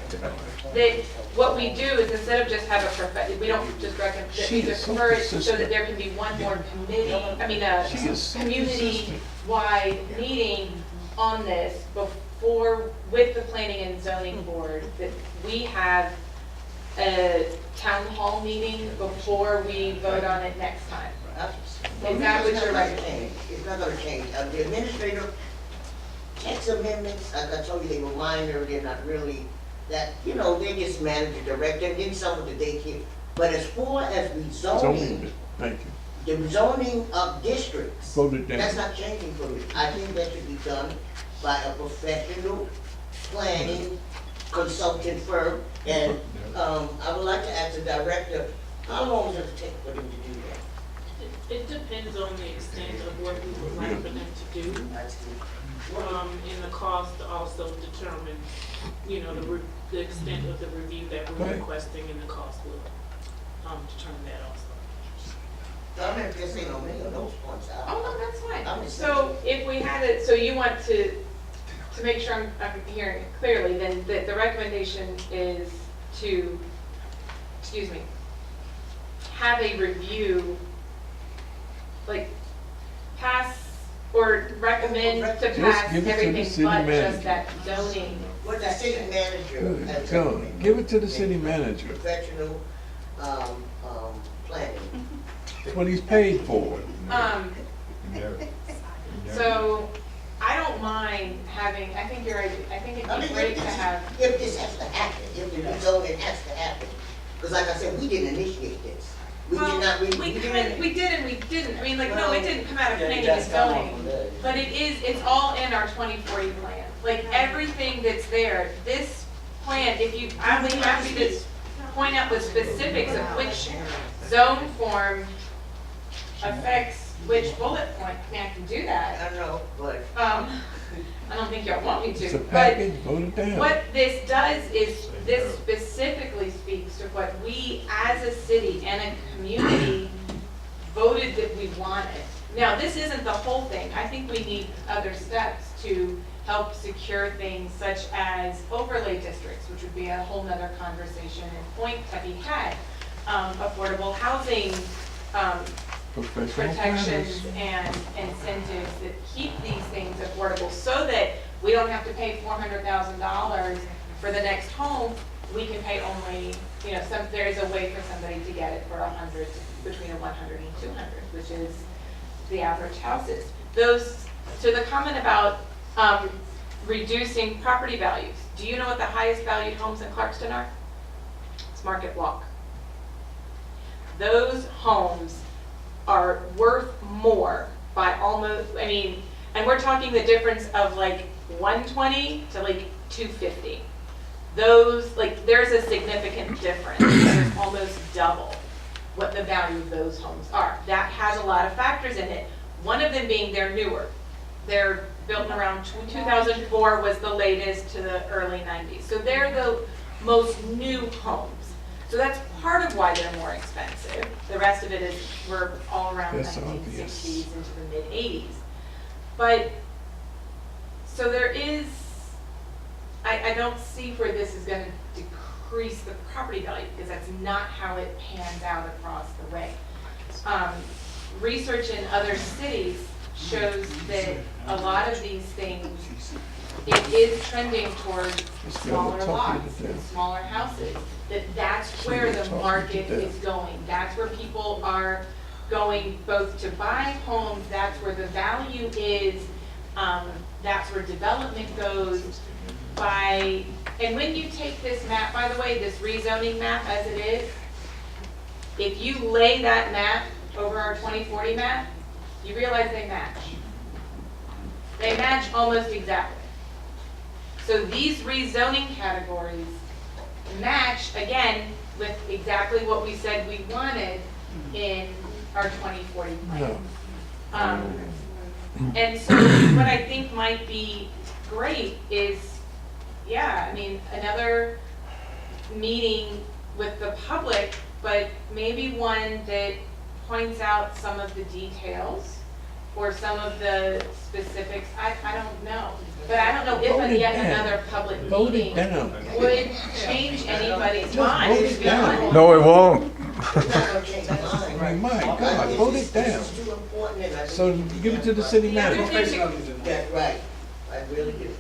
that what we do is instead of just have a we don't just recommend, that we defer it so that there can be one more committee, community-wide meeting on this before, with the planning and zoning board, that we have a town hall meeting before we vote on it next time. Is that what you're recommending? It's not gonna change. The administrative text amendments, like I told you, they were minor, they're not really that, you know, they're just manager director, and then some of the daycare. But as far as rezoning, Thank you. the rezoning of districts, Voted down. that's not changing for me. I think that should be done by a professional planning consultant firm. And I would like to ask the director, how long does it take for them to do that? It depends on the extent of what we would like for them to do. And the cost also determines, you know, the extent of the review that we're Right. requesting, and the cost will determine that also. I mean, if this ain't on me on those points. Oh, no, that's I'm fine. just So if we had it, so you want to make sure I'm hearing it clearly, then the recommendation is to, excuse me, have a review, like pass or recommend to pass give it to the everything city but manager. just that zoning What the city section. manager has Go, recommended. give it to the city manager. Professional, planning. That's what he's paid for. So I don't mind having, I think you're right, I think I it'd mean, be great to have. if this has to happen, if the rezoning has to happen, because like I said, we didn't initiate this. We did not, we We didn't. did and we didn't. I mean, like, no, Well, it didn't come out of yeah, planning that's and come zoning. off of that. But it's all in our 2040 plan. Like, everything that's there, this plan, if you, I'm happy to point out the specifics of which zone form affects which bullet point. I mean, I can do that. I know, but. I don't think y'all want me It's to, a but package, vote it down. what this does is, this specifically speaks to what we as a city and a community voted that we wanted. Now, this isn't the whole thing. I think we need other steps to help secure things such as overlay districts, which would be a whole nother conversation and point to be had. Affordable housing, Professional protections planners. and incentives that keep these things affordable so that we don't have to pay $400,000 for the next home. We can pay only, you know, there's a way for somebody to get it for between a 100 and 200, which is the average houses. To the comment about reducing property values, do you know what the highest valued homes in Clarkston are? It's Market Walk. Those homes are worth more by almost, I mean, and we're talking the difference of like 120 to like 250. Those, like, there's a significant difference. There's almost double what the value of those homes are. That has a lot of factors in it. One of them being they're newer. They're built around 2004 was the latest to the early 90s. So they're the most new homes. So that's part of why they're more expensive. The rest of it is we're all around the That's 1960s obvious. into the mid 80s. But So there is, I don't see where this is gonna decrease the property value, because that's not how it pans out across the way. Research in other cities shows that a lot of these things, it is trending towards smaller lots and smaller houses. That's where the market is going. That's where people are going both to buy homes, that's where the value is, that's where development goes by, and when you take this map, by the way, this rezoning map as it is, if you lay that map over our 2040 map, you realize they match. They match almost exactly. So these rezoning categories match, again, with exactly what we said we wanted in our 2040 plan. And so what I think might be great is, yeah, I mean, another meeting with the public, but maybe one that points out some of the details or some of the specifics. I don't know. But I don't know if yet another public meeting would change anybody's mind, to be honest. No, it won't. My God, vote it down. So give it to the city manager. That's right, I really do.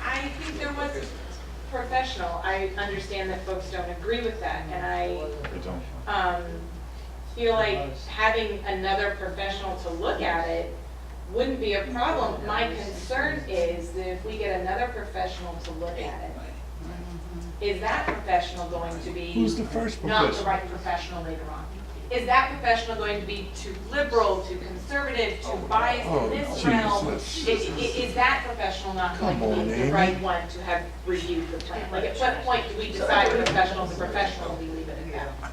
I think there was professional. I understand that folks don't agree with that, and I feel like having another professional to look at it wouldn't be a problem. My concern is that if we get another professional to look at it, is that professional going to be Who's the first not the professional? right professional later on? Is that professional going to be too liberal, too conservative, too biased in this realm? Is that professional not going to be the right one to have reviewed the plan? Like, at what point do we decide a professional's a professional, we leave it at that?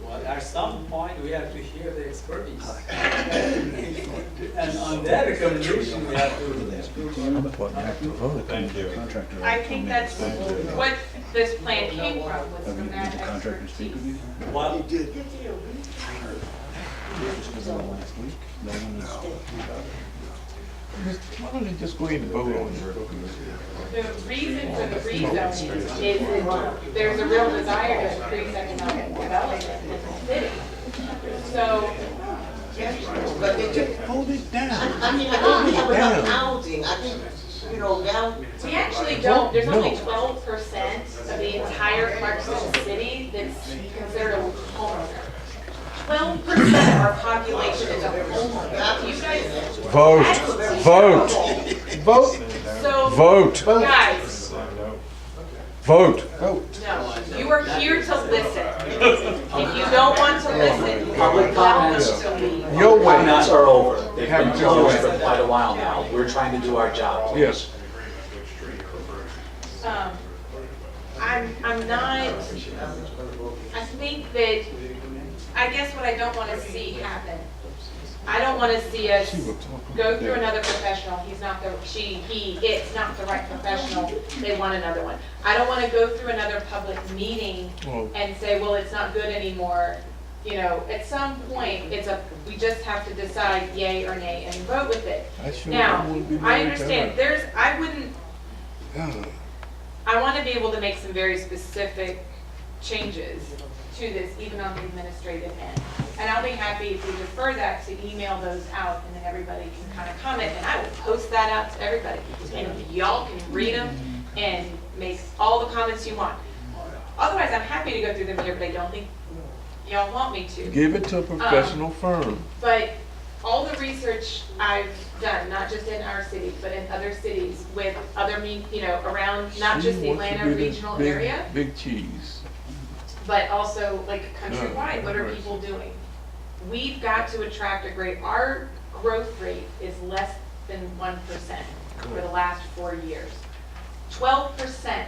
Well, at some point, we have to hear the expertise. And on that recommendation, we have to. Thank you. I think that's what this plan came from, was from that expertise. Well, Why don't they just go ahead and vote on it? The reason for the rezoning is that there's a real desire to increase economic development in the city. So, But they just, Hold it down. I mean, I don't have enough housing, I think, you know, down. we actually don't, there's only 12% of the entire Clarkston city that's considered a homeowner. 12% of our population is a homeowner. You guys. Vote, vote, vote, So, vote, guys, vote. no, you are here to listen. If you don't want to listen, you're Public comments. welcome to leave. Your way. comments are over. They've Have been your closed way. for quite a while now. We're trying to do our job. Yes. I'm not, I think that, I guess what I don't want to see happen, I don't want to see us go through another professional, he's not the, it's not the right professional, they want another one. I don't want to go through another public meeting and say, well, it's not good anymore. You know, at some point, we just have to decide yay or nay and vote with it. Now, I understand, I want to be able to make some very specific changes to this, even on the administrative end. And I'll be happy if we defer that to email those out, and then everybody can kind of comment, and I will post that out to everybody. And y'all can read them and make all the comments you want. Otherwise, I'm happy to go through them here, but I don't think y'all want me to. Give it to a professional firm. But all the research I've done, not just in our city, but in other cities with other, around not just the Atlanta regional area, Big cheese. but also like countrywide, what are people doing? We've got to attract our growth rate is less than 1% for the last 4 years. 12%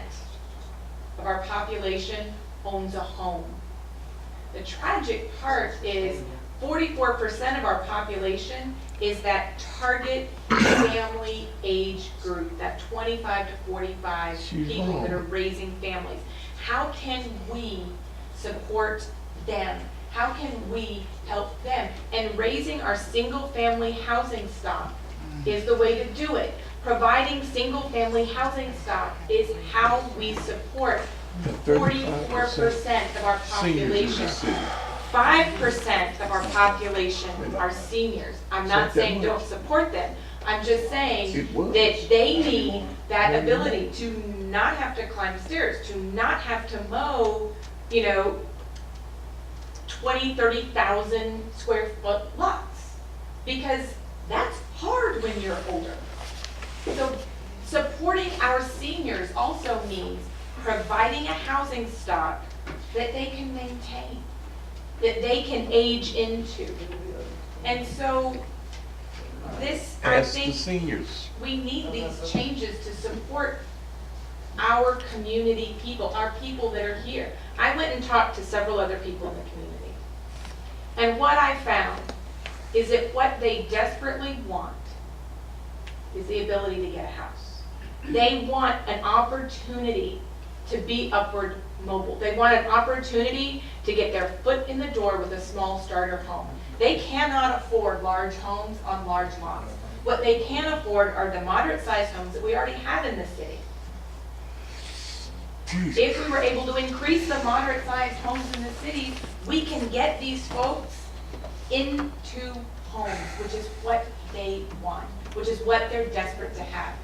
of our population owns a home. The tragic part is 44% of our population is that target family age group, that 25 to 45 people that are raising families. How can we support them? How can we help them? And raising our single family housing stock is the way to do it. Providing single-family housing stock is how we support 44% of our population. 5% of our population are seniors. I'm not saying don't support them. I'm just saying that they need that ability to not have to climb stairs, to not have to mow, 20, 30,000 square foot lots. Because that's hard when you're older. So supporting our seniors also means providing a housing stock that they can maintain, that they can age into. And so this, I Ask the think, seniors. we need these changes to support our community people, our people that are here. I went and talked to several other people in the community. And what I found is that what they desperately want is the ability to get a house. They want an opportunity to be upward mobile. They want an opportunity to get their foot in the door with a small starter home. They cannot afford large homes on large lots. What they can afford are the moderate-sized homes that we already have in the city. If we were able to increase the moderate-sized homes in the city, we can get these folks into homes, which is what they want, which is what they're desperate to have.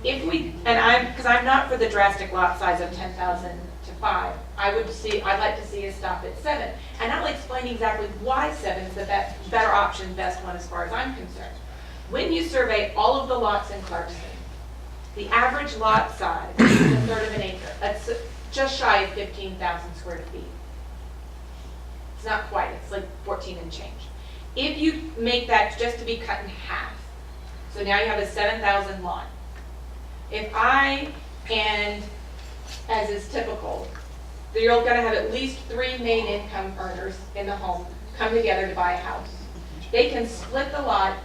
If we, because I'm not for the drastic lot size of 10,000 to 5, I'd like to see us stop at 7. And I'll explain exactly why 7 is the better option, best one as far as I'm concerned. When you survey all of the lots in Clarkston, the average lot size is a third of an acre. That's just shy of 15,000 square feet. It's not quite, it's like 14 and change. If you make that just to be cut in half, so now you have a 7,000 lot. If and as is typical, you're gonna have at least 3 main income earners in the home come together to buy a house. They can split the lot,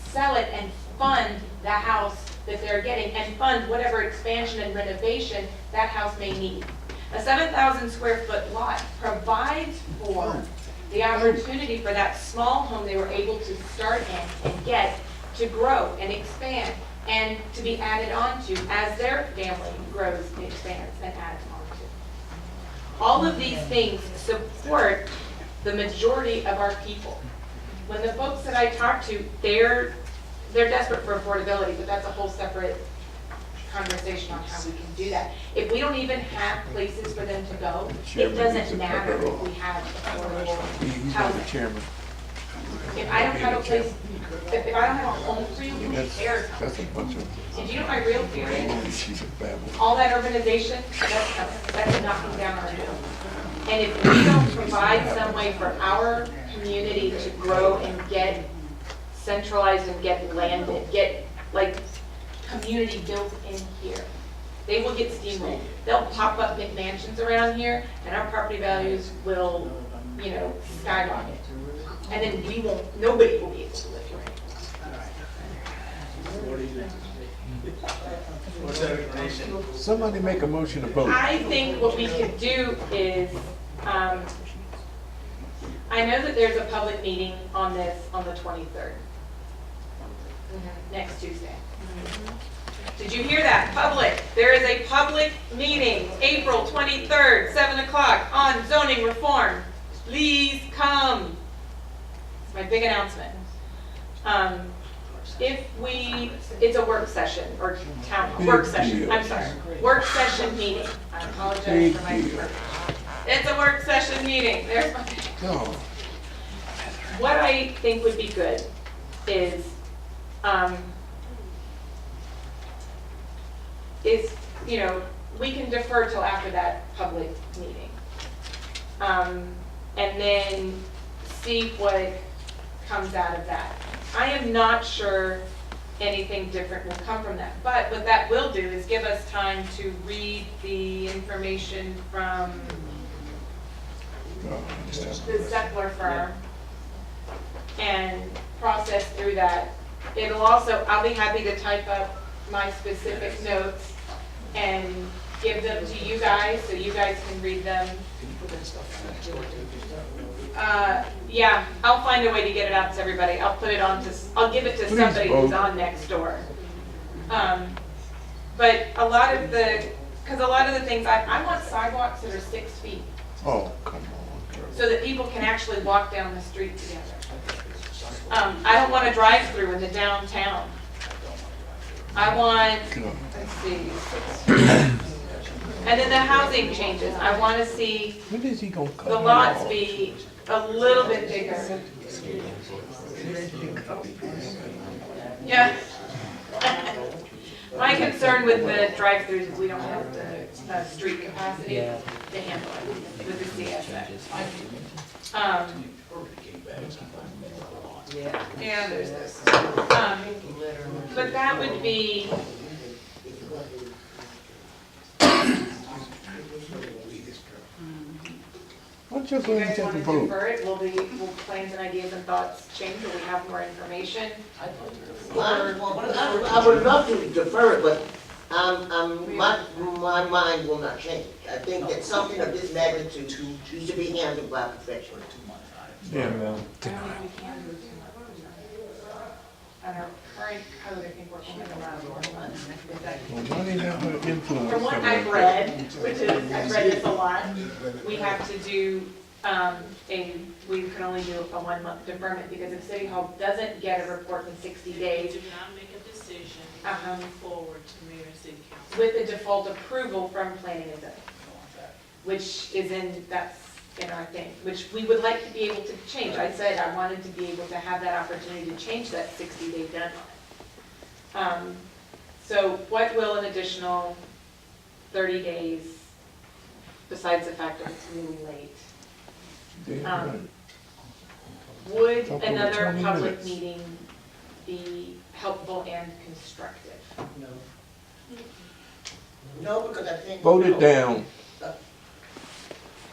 sell it, and fund the house that they're getting, and fund whatever expansion and renovation that house may need. A 7,000 square foot lot provides for the opportunity for that small home they were able to start in and get to grow and expand and to be added onto as their family grows and expands and adds onto. All of these things support the majority of our people. When the folks that I talk to, they're desperate for affordability, but that's a whole separate conversation on how we can do that. If we don't even have places for them to go, it doesn't matter if we have affordable housing. If I don't have a place, if I don't have a home for you, who cares? That's a bunch of. And do you know my real fear is? She's a babble. All that urbanization, that's coming, that's knocking down our dome. And if we don't provide some way for our community to grow and get centralized and get landed, get like community built in here, they will get steamrolled. They'll pop up big mansions around here and our property values will, skyrocket. And then nobody will be able to live here. Somebody make a motion to vote. I think what we could do is, I know that there's a public meeting on this on the 23rd, next Tuesday. Did you hear that? Public. There is a public meeting, April 23rd, 7 o'clock on zoning reform. Please come. It's my big announcement. It's a work session, or work session, I'm sorry, work session meeting. I apologize for my verbiage. It's a work session meeting. There's my What I think would be good is, we can defer till after that public meeting. And then see what comes out of that. I am not sure anything different will come from that, but what that will do is give us time to read the information from the Steckler firm and process through that. I'll be happy to type up my specific notes and give them to you guys, so you guys can read them. Yeah, I'll find a way to get it out to everybody. I'll put it on to, I'll give it to somebody who's on next door. But a lot of the, because a lot of the things, I want sidewalks that are 6 feet, Oh, come on. so that people can actually walk down the street together. I don't want a drive-through in the downtown. I want, let's see, 6 feet. And then the housing changes. I want to see When is he gonna cut the them lots off? be a little bit bigger. Yeah. My concern with the drive-throughs is we don't have the street capacity to handle it with the CSX. Yeah, there's this. But that would be, Why don't you you go and guys take want a to vote? defer it? Will plans and ideas and thoughts change, or we have more information? I would love to defer it, but my mind will not change. I think that something of this magnitude needs to be handled by a professional. Yeah. I don't think we can do it too much. On our current code, I think we're only allowed 1 month. Is that- Well, why they have her influence? From what something I've like read, that? which is, I've read this a lot, we have to do, we can only do a 1 month deferment, because if City Hall doesn't get a report in 60 days, Do not make a decision Uh-huh. moving forward to mayor and city council. with the default approval from planning and zoning, which is that's in our thing, which we would like to be able to change. I said I wanted to be able to have that opportunity to change that 60-day deadline. So what will an additional 30 days, besides the fact that it's really late? Would Talk over another 20 public minutes. meeting be helpful and constructive? No, because I think. Vote it down.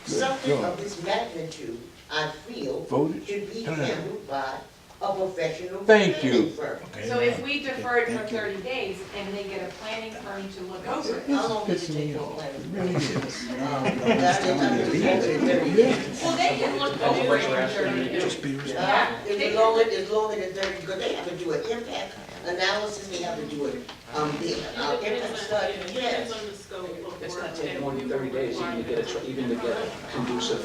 Something Go. of this magnitude, I feel, Vote it should be down. handled by a professional Thank you. planning firm. So if we defer it for 30 days and they get a planning firm to look over it, How long does it Pissing take me for a off. planning? It really is. well, they can look over it in 30 days. Yeah, they It's can longer, look- it's longer than 30, because they have to do an impact analysis, they have to do an, impact study, It yes. depends on the scope of work. It's gonna that take more than we 30 days require. even to get conducive,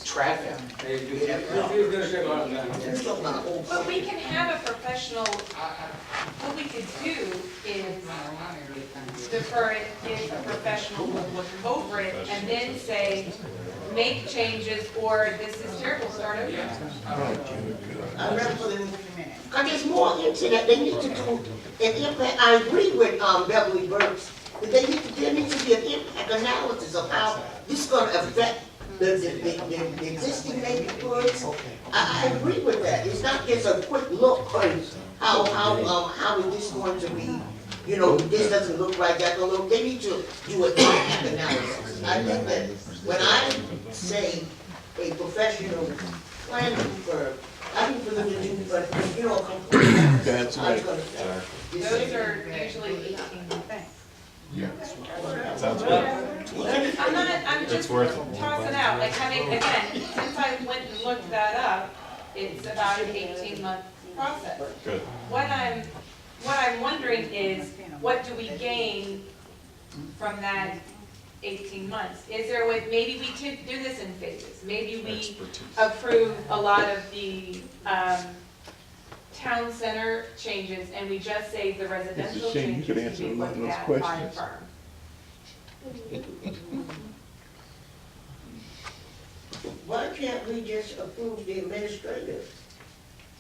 traffic. It's talking about whole. But we can have a professional, what we could do is defer it if a professional will look over it and then say, make changes, or this is terrible, start over. I remember for them, cause there's more into that, they need to do an impact, I agree with, Beverly Burks, that there needs to be an impact analysis of how this is gonna affect the existing neighborhoods. I agree with that, it's not just a quick look on how is this going to be, you know, this doesn't look right, that don't look, they need to do an impact analysis. I think that when I say a professional planning firm, I think for them to do, but, you know, a complete analysis. That's I was right. gonna say, this Those is- are usually 18 months. Sounds good. I'm just tossing out, like having, again, since I went and looked that up, it's about an 18-month process. Good. What I'm wondering is, what do we gain from that 18 months? Is there a way, maybe we could do this in phases, maybe we approve a lot of the, town center changes, and we just say the residential shame you changes could to answer be a lot looked of those at by a questions. firm. Why can't we just approve the administrative?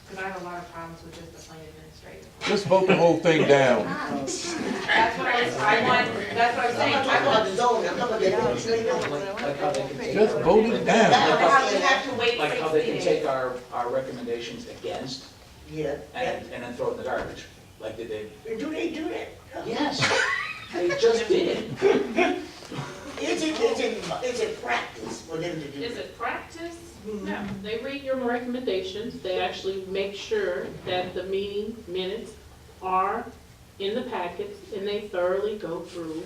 Because I have a lot of problems with just the plain administrative. Just vote the whole thing down. That's what I want, that's what I'm I'm saying. not talking about the zoning, I'm talking about the administrative. Like how they can take, Just vote it down. We have to wait like 60 how they can days. take our recommendations against Yeah. and then throw it in the garbage, like they did. Do they do that? Yes, they just did. Is it practice for them to do Is that? it practice? No, they read your recommendations, they actually make sure that the meeting minutes are in the packets, and they thoroughly go through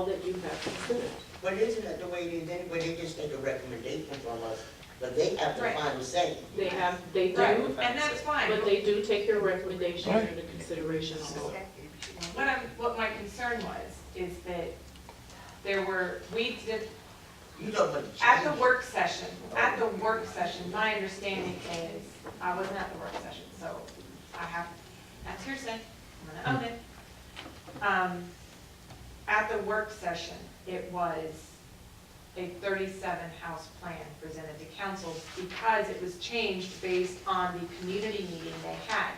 that you have considered. But isn't that the way it is anyway? They just take a recommendation from us, but they have the Right. final say. They do, Right, and that's fine. but they do take your recommendation Right. into consideration also. What my concern was, is that we did, You know what? at the work session, my understanding is, I wasn't at the work session, so that's hearsay, I'm gonna own it. At the work session, it was a 37 house plan presented to council because it was changed based on the community meeting they had.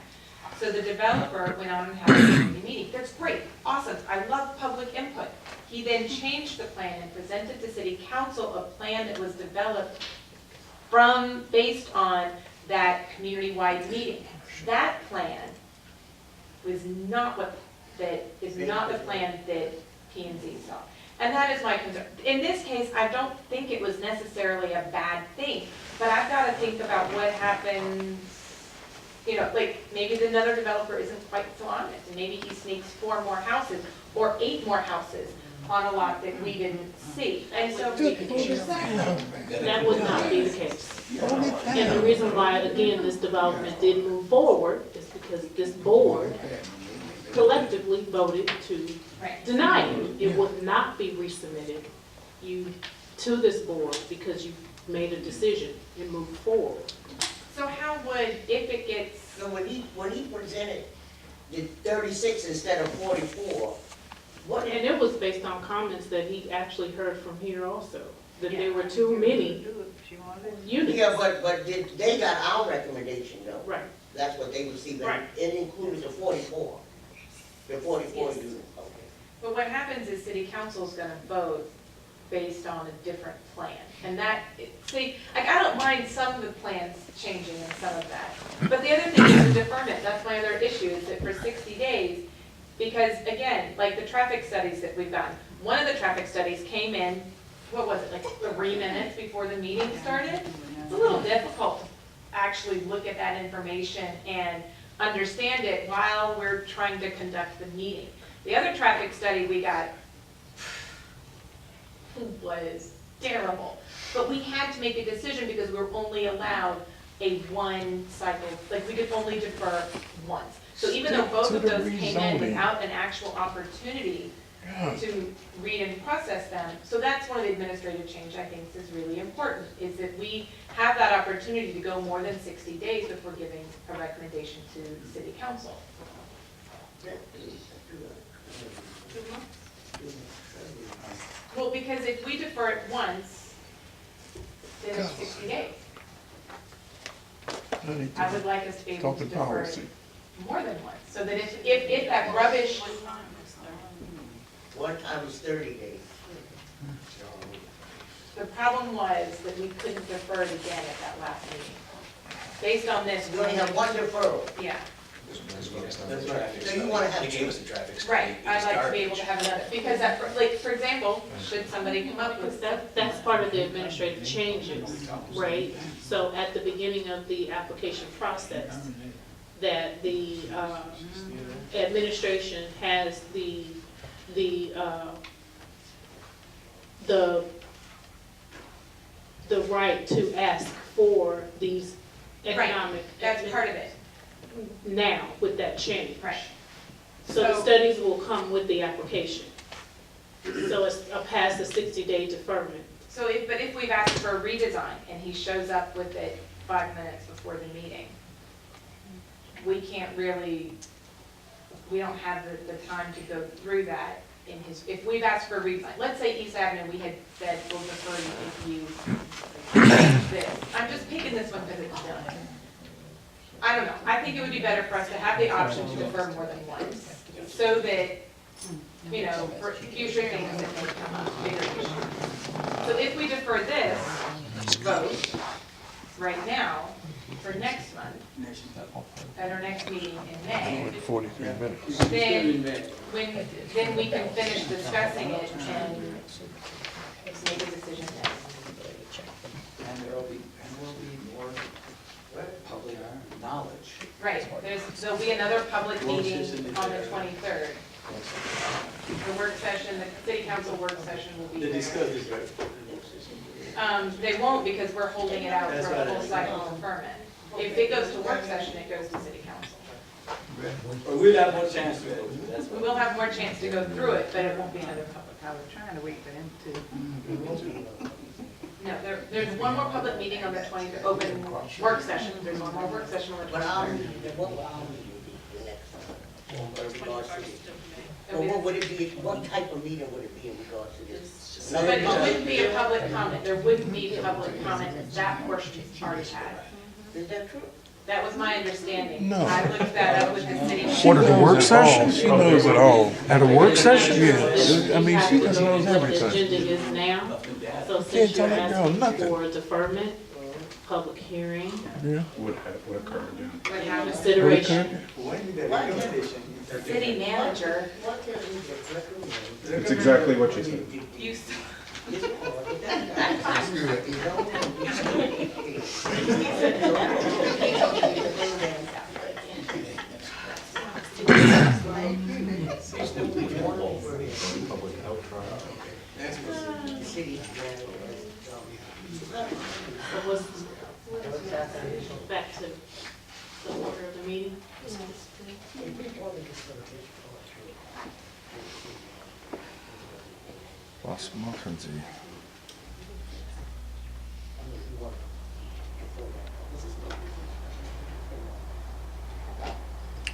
So the developer went on and had a community meeting. That's great, awesome, I love public input. He then changed the plan and presented to city council a plan that was developed based on that community-wide meeting. That plan was not is not the plan that P and Z saw. And that is my concern. In this case, I don't think it was necessarily a bad thing, but I've got to think about what happens, like maybe another developer isn't quite so honest, and maybe he sneaks 4 more houses or 8 more houses on a lot that we didn't see. And so That would not be the case. And the reason why, again, this development didn't move forward is because this board collectively voted to deny it. It would not be resubmitted to this board because you made a decision and moved forward. So how would, if it gets... So when he presented the 36 instead of 44, And it was based on comments that he actually heard from here also, that there were too many units. Yeah, but they got our recommendation though. Right. That's what they received. Right. It included the 44. The 44 Yes. units, okay. But what happens is city council's gonna vote based on a different plan. And that, I don't mind some of the plans changing and some of that. But the other thing is the deferment, that's my other issue, is that for 60 days, because again, like the traffic studies that we've done, one of the traffic studies came in, what was it, like 3 minutes before the meeting started? It's a little difficult to actually look at that information and understand it while we're trying to conduct the meeting. The other traffic study we got was terrible, but we had to make a decision because we were only allowed a 1 cycle, like we could only defer once. So even though both of those came in without an actual opportunity to read and process them, so that's one of the administrative change I think is really important, is that we have that opportunity to go more than 60 days before giving a recommendation to city council. Well, because if we defer it once, then it's 60 days. I would like us to be able to defer it more than once, so that if that rubbish. One time was 30 days. The problem was that we couldn't defer it again at that last meeting. Based on this. You only have 1 deferral. Yeah. That's right. So you want to have They gave us a traffic study. Right, I'd like to be able to have another, because that, like, for example, should somebody come up with stuff. That's part of the administrative changes, right? So at the beginning of the application process, that the administration has the right to ask for these economic. That's part of it. Now, with that change. Right. So the studies will come with the application. So it's past the 60-day deferment. So if we've asked for a redesign and he shows up with it 5 minutes before the meeting, we can't really, we don't have the time to go through that in his, if we've asked for a redesign. Let's say East Avenue, we had said, we'll defer you if you change this. I'm just picking this one because it's done. I don't know, I think it would be better for us to have the option to defer more than once, so that, for future things that may come up, bigger issues. So if we defer this vote right now for next month, at our next meeting in May, 43 minutes. then we can finish discussing it and make a decision then. And there will be more public knowledge. Right, there'll be another public meeting on the 23rd. the work session, the city council work session will be They there. discuss this, right? They won't because we're holding it out That's for a right. full cycle deferment. If it goes to work session, it goes to city council. But we'll have more chance to go. That's We will have more chance to go through it, but it won't be another public. I was trying to wait for them to. No, there's one more public meeting on the 20th, open work session. There's one more work session on the But 23rd. what would it be, what type of meeting would it be in regards to this? But it wouldn't be a public comment. There wouldn't be public comment. That portion is already had. Is that true? That was my understanding. No. I looked that up with the city. What, at a work session? She knows it all. At a work session? Yeah. I mean, she just knows What the everything. agenda is now, so Can't since tell you're that girl asking nothing. for deferment, public hearing, Yeah. What occurred, yeah. What happened? consideration. City manager, It's exactly what you said. you, Back to the order of the meeting. Was machen Sie?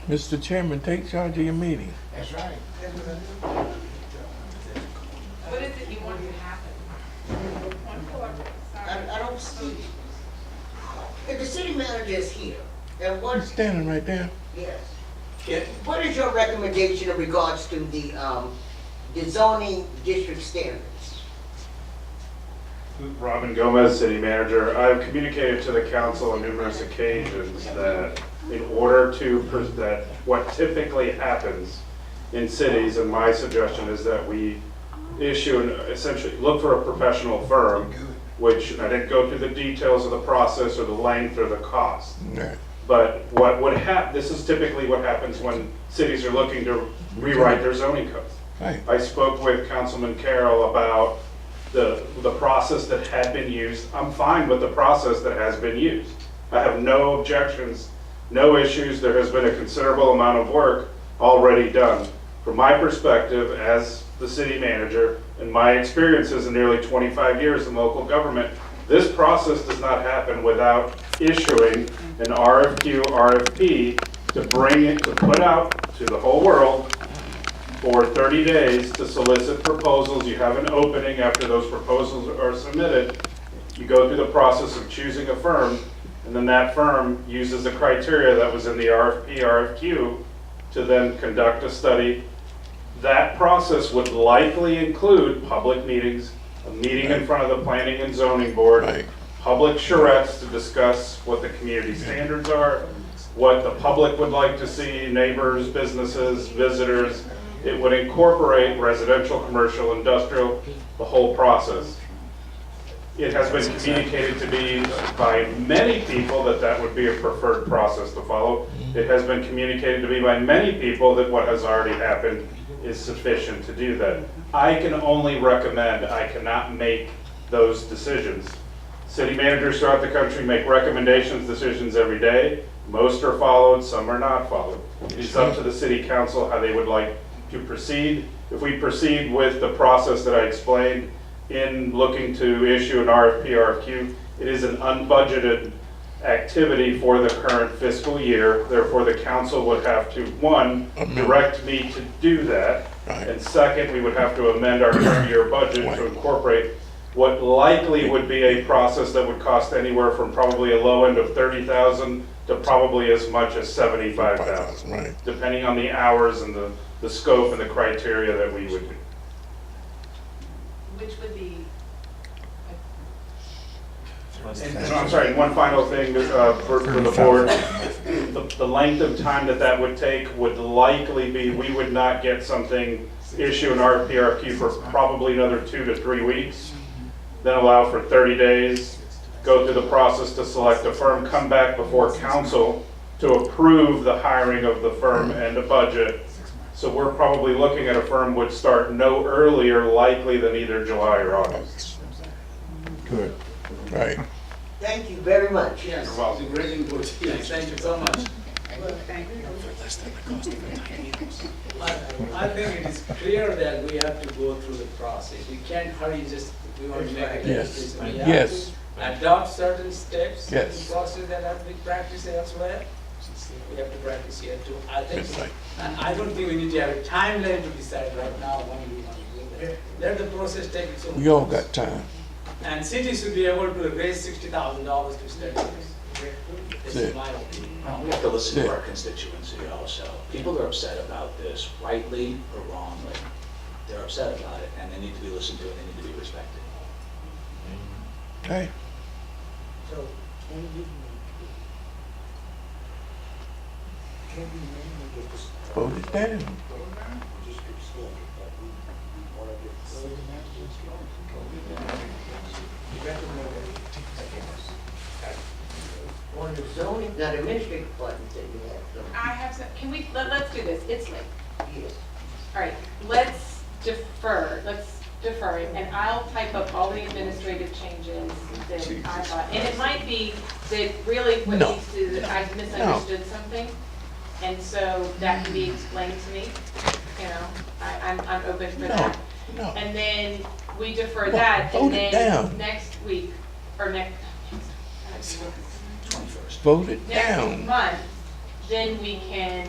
Mr. Chairman, take charge of your meeting. That's right. what is it you want to happen? I don't see, if the city manager is here, and He's what, standing right there. yes. What is your recommendation in regards to the zoning district standards? Robin Gomez, city manager. I've communicated to the council on numerous occasions that in order to, that what typically happens in cities, and my suggestion is that we issue and essentially look for a professional firm, which I didn't go through the details of the process or the length or the cost. Right. But what would happen, this is typically what happens when cities are looking to rewrite their zoning codes. Right. I spoke with Councilman Carroll about the process that had been used. I'm fine with the process that has been used. I have no objections, no issues. There has been a considerable amount of work already done. From my perspective as the city manager and my experiences in nearly 25 years in local government, this process does not happen without issuing an RFQ, RFP to bring it, to put out to the whole world for 30 days to solicit proposals. You have an opening after those proposals are submitted. You go through the process of choosing a firm, and then that firm uses the criteria that was in the RFP, RFQ to then conduct a study. That process would likely include public meetings, a meeting in front of the Planning and Zoning Board, Right. public charrettes to discuss what the community standards are, what the public would like to see, neighbors, businesses, visitors. It would incorporate residential, commercial, industrial, the whole process. It has been communicated to me by many people that that would be a preferred process to follow. It has been communicated to me by many people that what has already happened is sufficient to do that. I can only recommend, I cannot make those decisions. City managers throughout the country make recommendations, decisions every day. Most are followed, some are not followed. It is up to the city council how they would like to proceed. If we proceed with the process that I explained in looking to issue an RFP, RFQ, it is an unbudgeted activity for the current fiscal year. Therefore, the council would have to, one, direct me to do that. And second, we would have to amend our current year budget to incorporate what likely would be a process that would cost anywhere from probably a low end of $30,000 to probably as much as $75,000, Right. depending on the hours and the scope and the criteria that we would do. which would be, And I'm sorry, one final thing for the board. The length of time that would take would likely be, we would not get something, issue an RFP, RFQ for probably another 2 to 3 weeks, then allow for 30 days, go through the process to select a firm, come back before council to approve the hiring of the firm and the budget, So we're probably looking at a firm would start no earlier likely than either July or August. Good, right. Thank you very much. Yes, You're welcome. great input. Yes, thank you so much. I think it is clear that we have to go through the process. We can't hurry just, we want to make a Yes. decision. We have Yes. to adopt certain steps, Yes. certain process that have been practiced elsewhere. We have to practice here too. I think, That's right. and I don't think we need to have a timeline to decide right now when we want to do that. Let the process take its own. We all course. got time. And cities should be able to raise $60,000 to study this. This That's is it. my opinion. We have to listen Yeah. to our constituency also. People are upset about this, rightly or wrongly. They're upset about it, and they need to be listened to, and they need to be respected. Hey, So, can we mainly get this? vote it down. District standard that we want to get. On the zoning, now the administrative department that you have, so, I have some, can we, let's do this, it's late. yes. All right, let's defer it, and I'll type up all the administrative changes that I thought. And it might be that really what No. needs to, I misunderstood something, and so that can be explained to me, you know, I'm open for No, that. no. And then we defer No, that, vote and it then down. next week, or next 21st. Vote it next down. month, then we can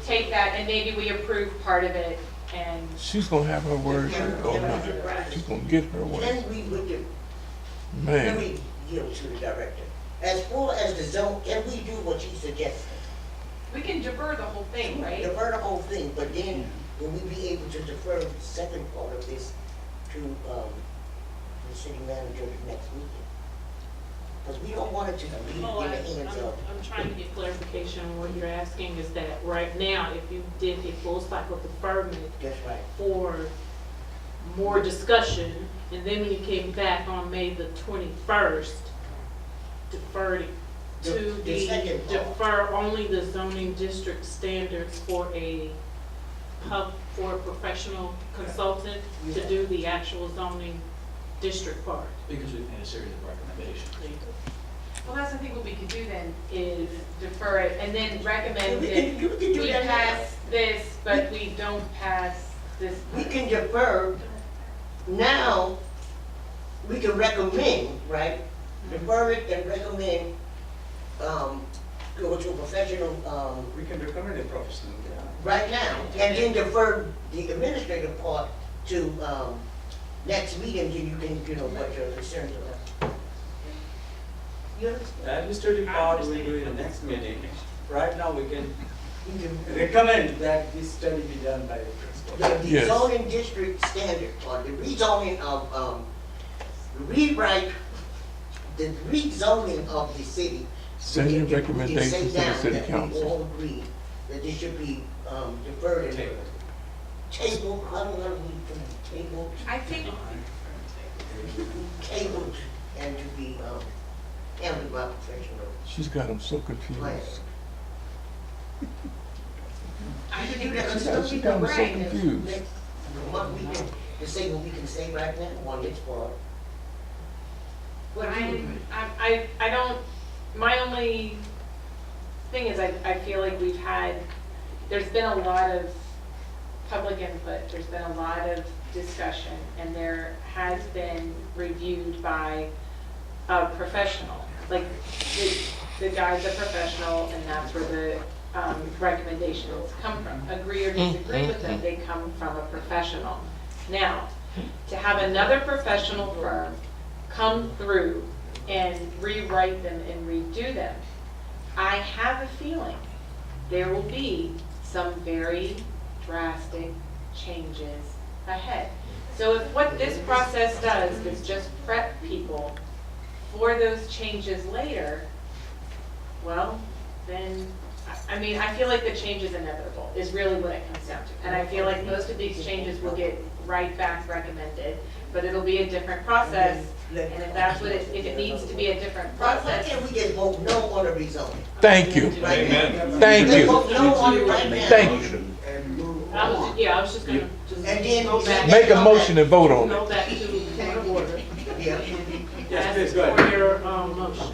take that, and maybe we approve part of it, and She's gonna have her words or not. She's gonna get her words. Can we, with the, let Man, me yield to the director. As far as the zone, can we do what you suggested? we can defer the whole thing, right? Defer the whole thing, but then will we be able to defer the second part of this to, the city manager the next meeting? Because we don't want it to be in the Well, hands of. I'm trying to get clarification on what you're asking is that right now, if you did a full cycle deferment That's right. for more discussion, and then when you came back on May the 21st, deferred it to The second part. defer only the zoning district standards for a professional consultant to do the actual zoning district part. Because we've made a series of recommendations. Well, that's the thing what we could do then, is defer it, and then recommend You that can do we that now. pass this, but we don't pass this. We can defer, now, we can recommend, right? Defer it and recommend, go to a professional, We can recommend a professional. right now, and then defer the administrative part to, next meeting, then you can, you know, what your concerns are. You understand? The administrative part we'll do in the next meeting. Right now, we can recommend that this study be done by the principal. The Yes. zoning district standard, or the rezoning of, rewrite, the rezoning of the city. Send your we can recommendations say to the now city that we council. all agree that this should be, deferred and table, I don't know, table, I think, tabled, and to be, handled by professional She's got them so planners. confused. I You think do that, that's so She we got can them so write confused. what we can, to say what we can say right now on this part. What do you? I don't, my only thing is I feel like we've had, there's been a lot of public input, there's been a lot of discussion, and there has been reviewed by a professional. Like, the guy's a professional, and that's where the recommendations come from. Agree or disagree with them, they come from a professional. Now, to have another professional firm come through and rewrite them and redo them, I have a feeling there will be some very drastic changes ahead. So if what this process does is just prep people for those changes later, well, then, I mean, I feel like the change is inevitable, is really what it comes down to. And I feel like most of these changes will get right back recommended, but it'll be a different process. And if that's what if it needs to be a different Why process. can't we just vote no on the rezoning? Thank you. Right now? Thank Let's you. vote no on it right now. Thank you. And move I was just gonna And then go back. Make a motion and vote on Go it. back to point of order. Yeah. Yes, please, Ask go for ahead. your, motion.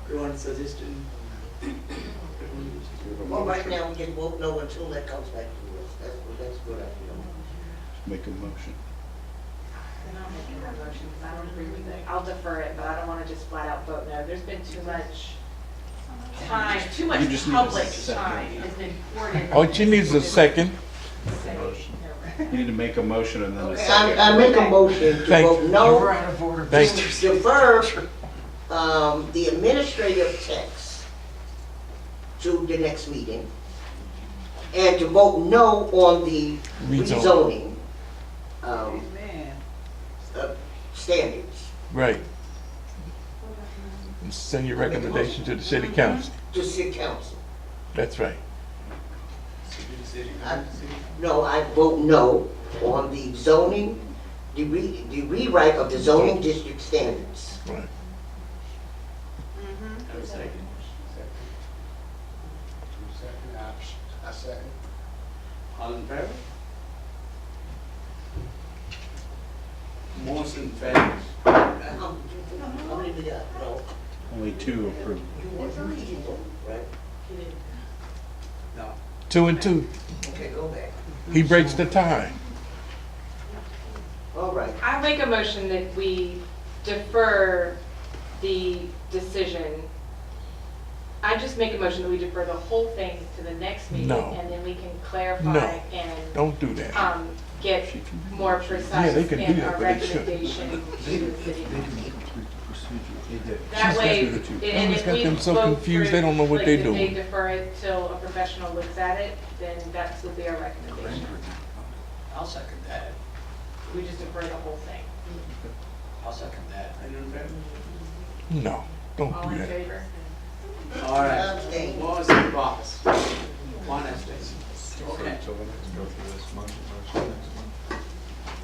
You want suggestion? Well, right now, we can vote no until that comes back to us. That's good, I feel. Make a motion. Then I'll make that motion, because I don't agree with it. I'll defer it, but I don't want to just flat out vote no. There's been too much time, too much You just need a public second. time has been poured into. All she needs is a second. You need to make a motion and then a Okay, second. I make a motion to Thank vote you. no, Thank you. to defer, the administrative text to the next meeting, and to vote no on the Rezoning. rezoning, standards Right. And send your recommendation to the city council. to city council. That's right. No, I vote no on the zoning, the rewrite of the zoning district standards. Right. Have a second. I second. All in favor? Most in favor? How many we got? No. Only two approved. You want to read it, right? No. 2 and 2. Okay, go back. He breaks the tie. All right. I make a motion that we defer the decision. I just make a motion that we defer the whole thing to the next meeting, No. and then we can clarify No. and Don't do that. get more Yeah, precise they can do in that, our but they shouldn't. recommendation to the city council. That She's way, got to. and It's if got we them so vote confused, for they don't know what like, they're if they doing. defer it till a professional looks at it, then that would be our recommendation. I'll second that. We just defer the whole thing. I'll second that. Are you in favor? No, don't All do in that. favor? All right. Abstain. Most in box. One abstain. Okay.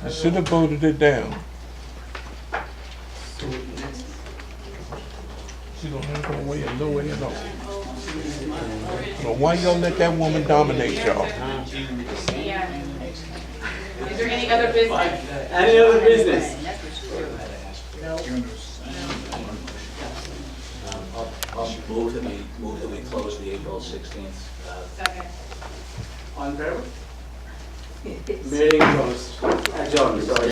You should have voted it down. So next. She don't have no way of knowing it all. So why y'all let that woman dominate y'all? Yeah. Is there any other business? Any other business? I'll move that we close the April 16th. Second. On favor? Meeting closed. Adjourned, sorry.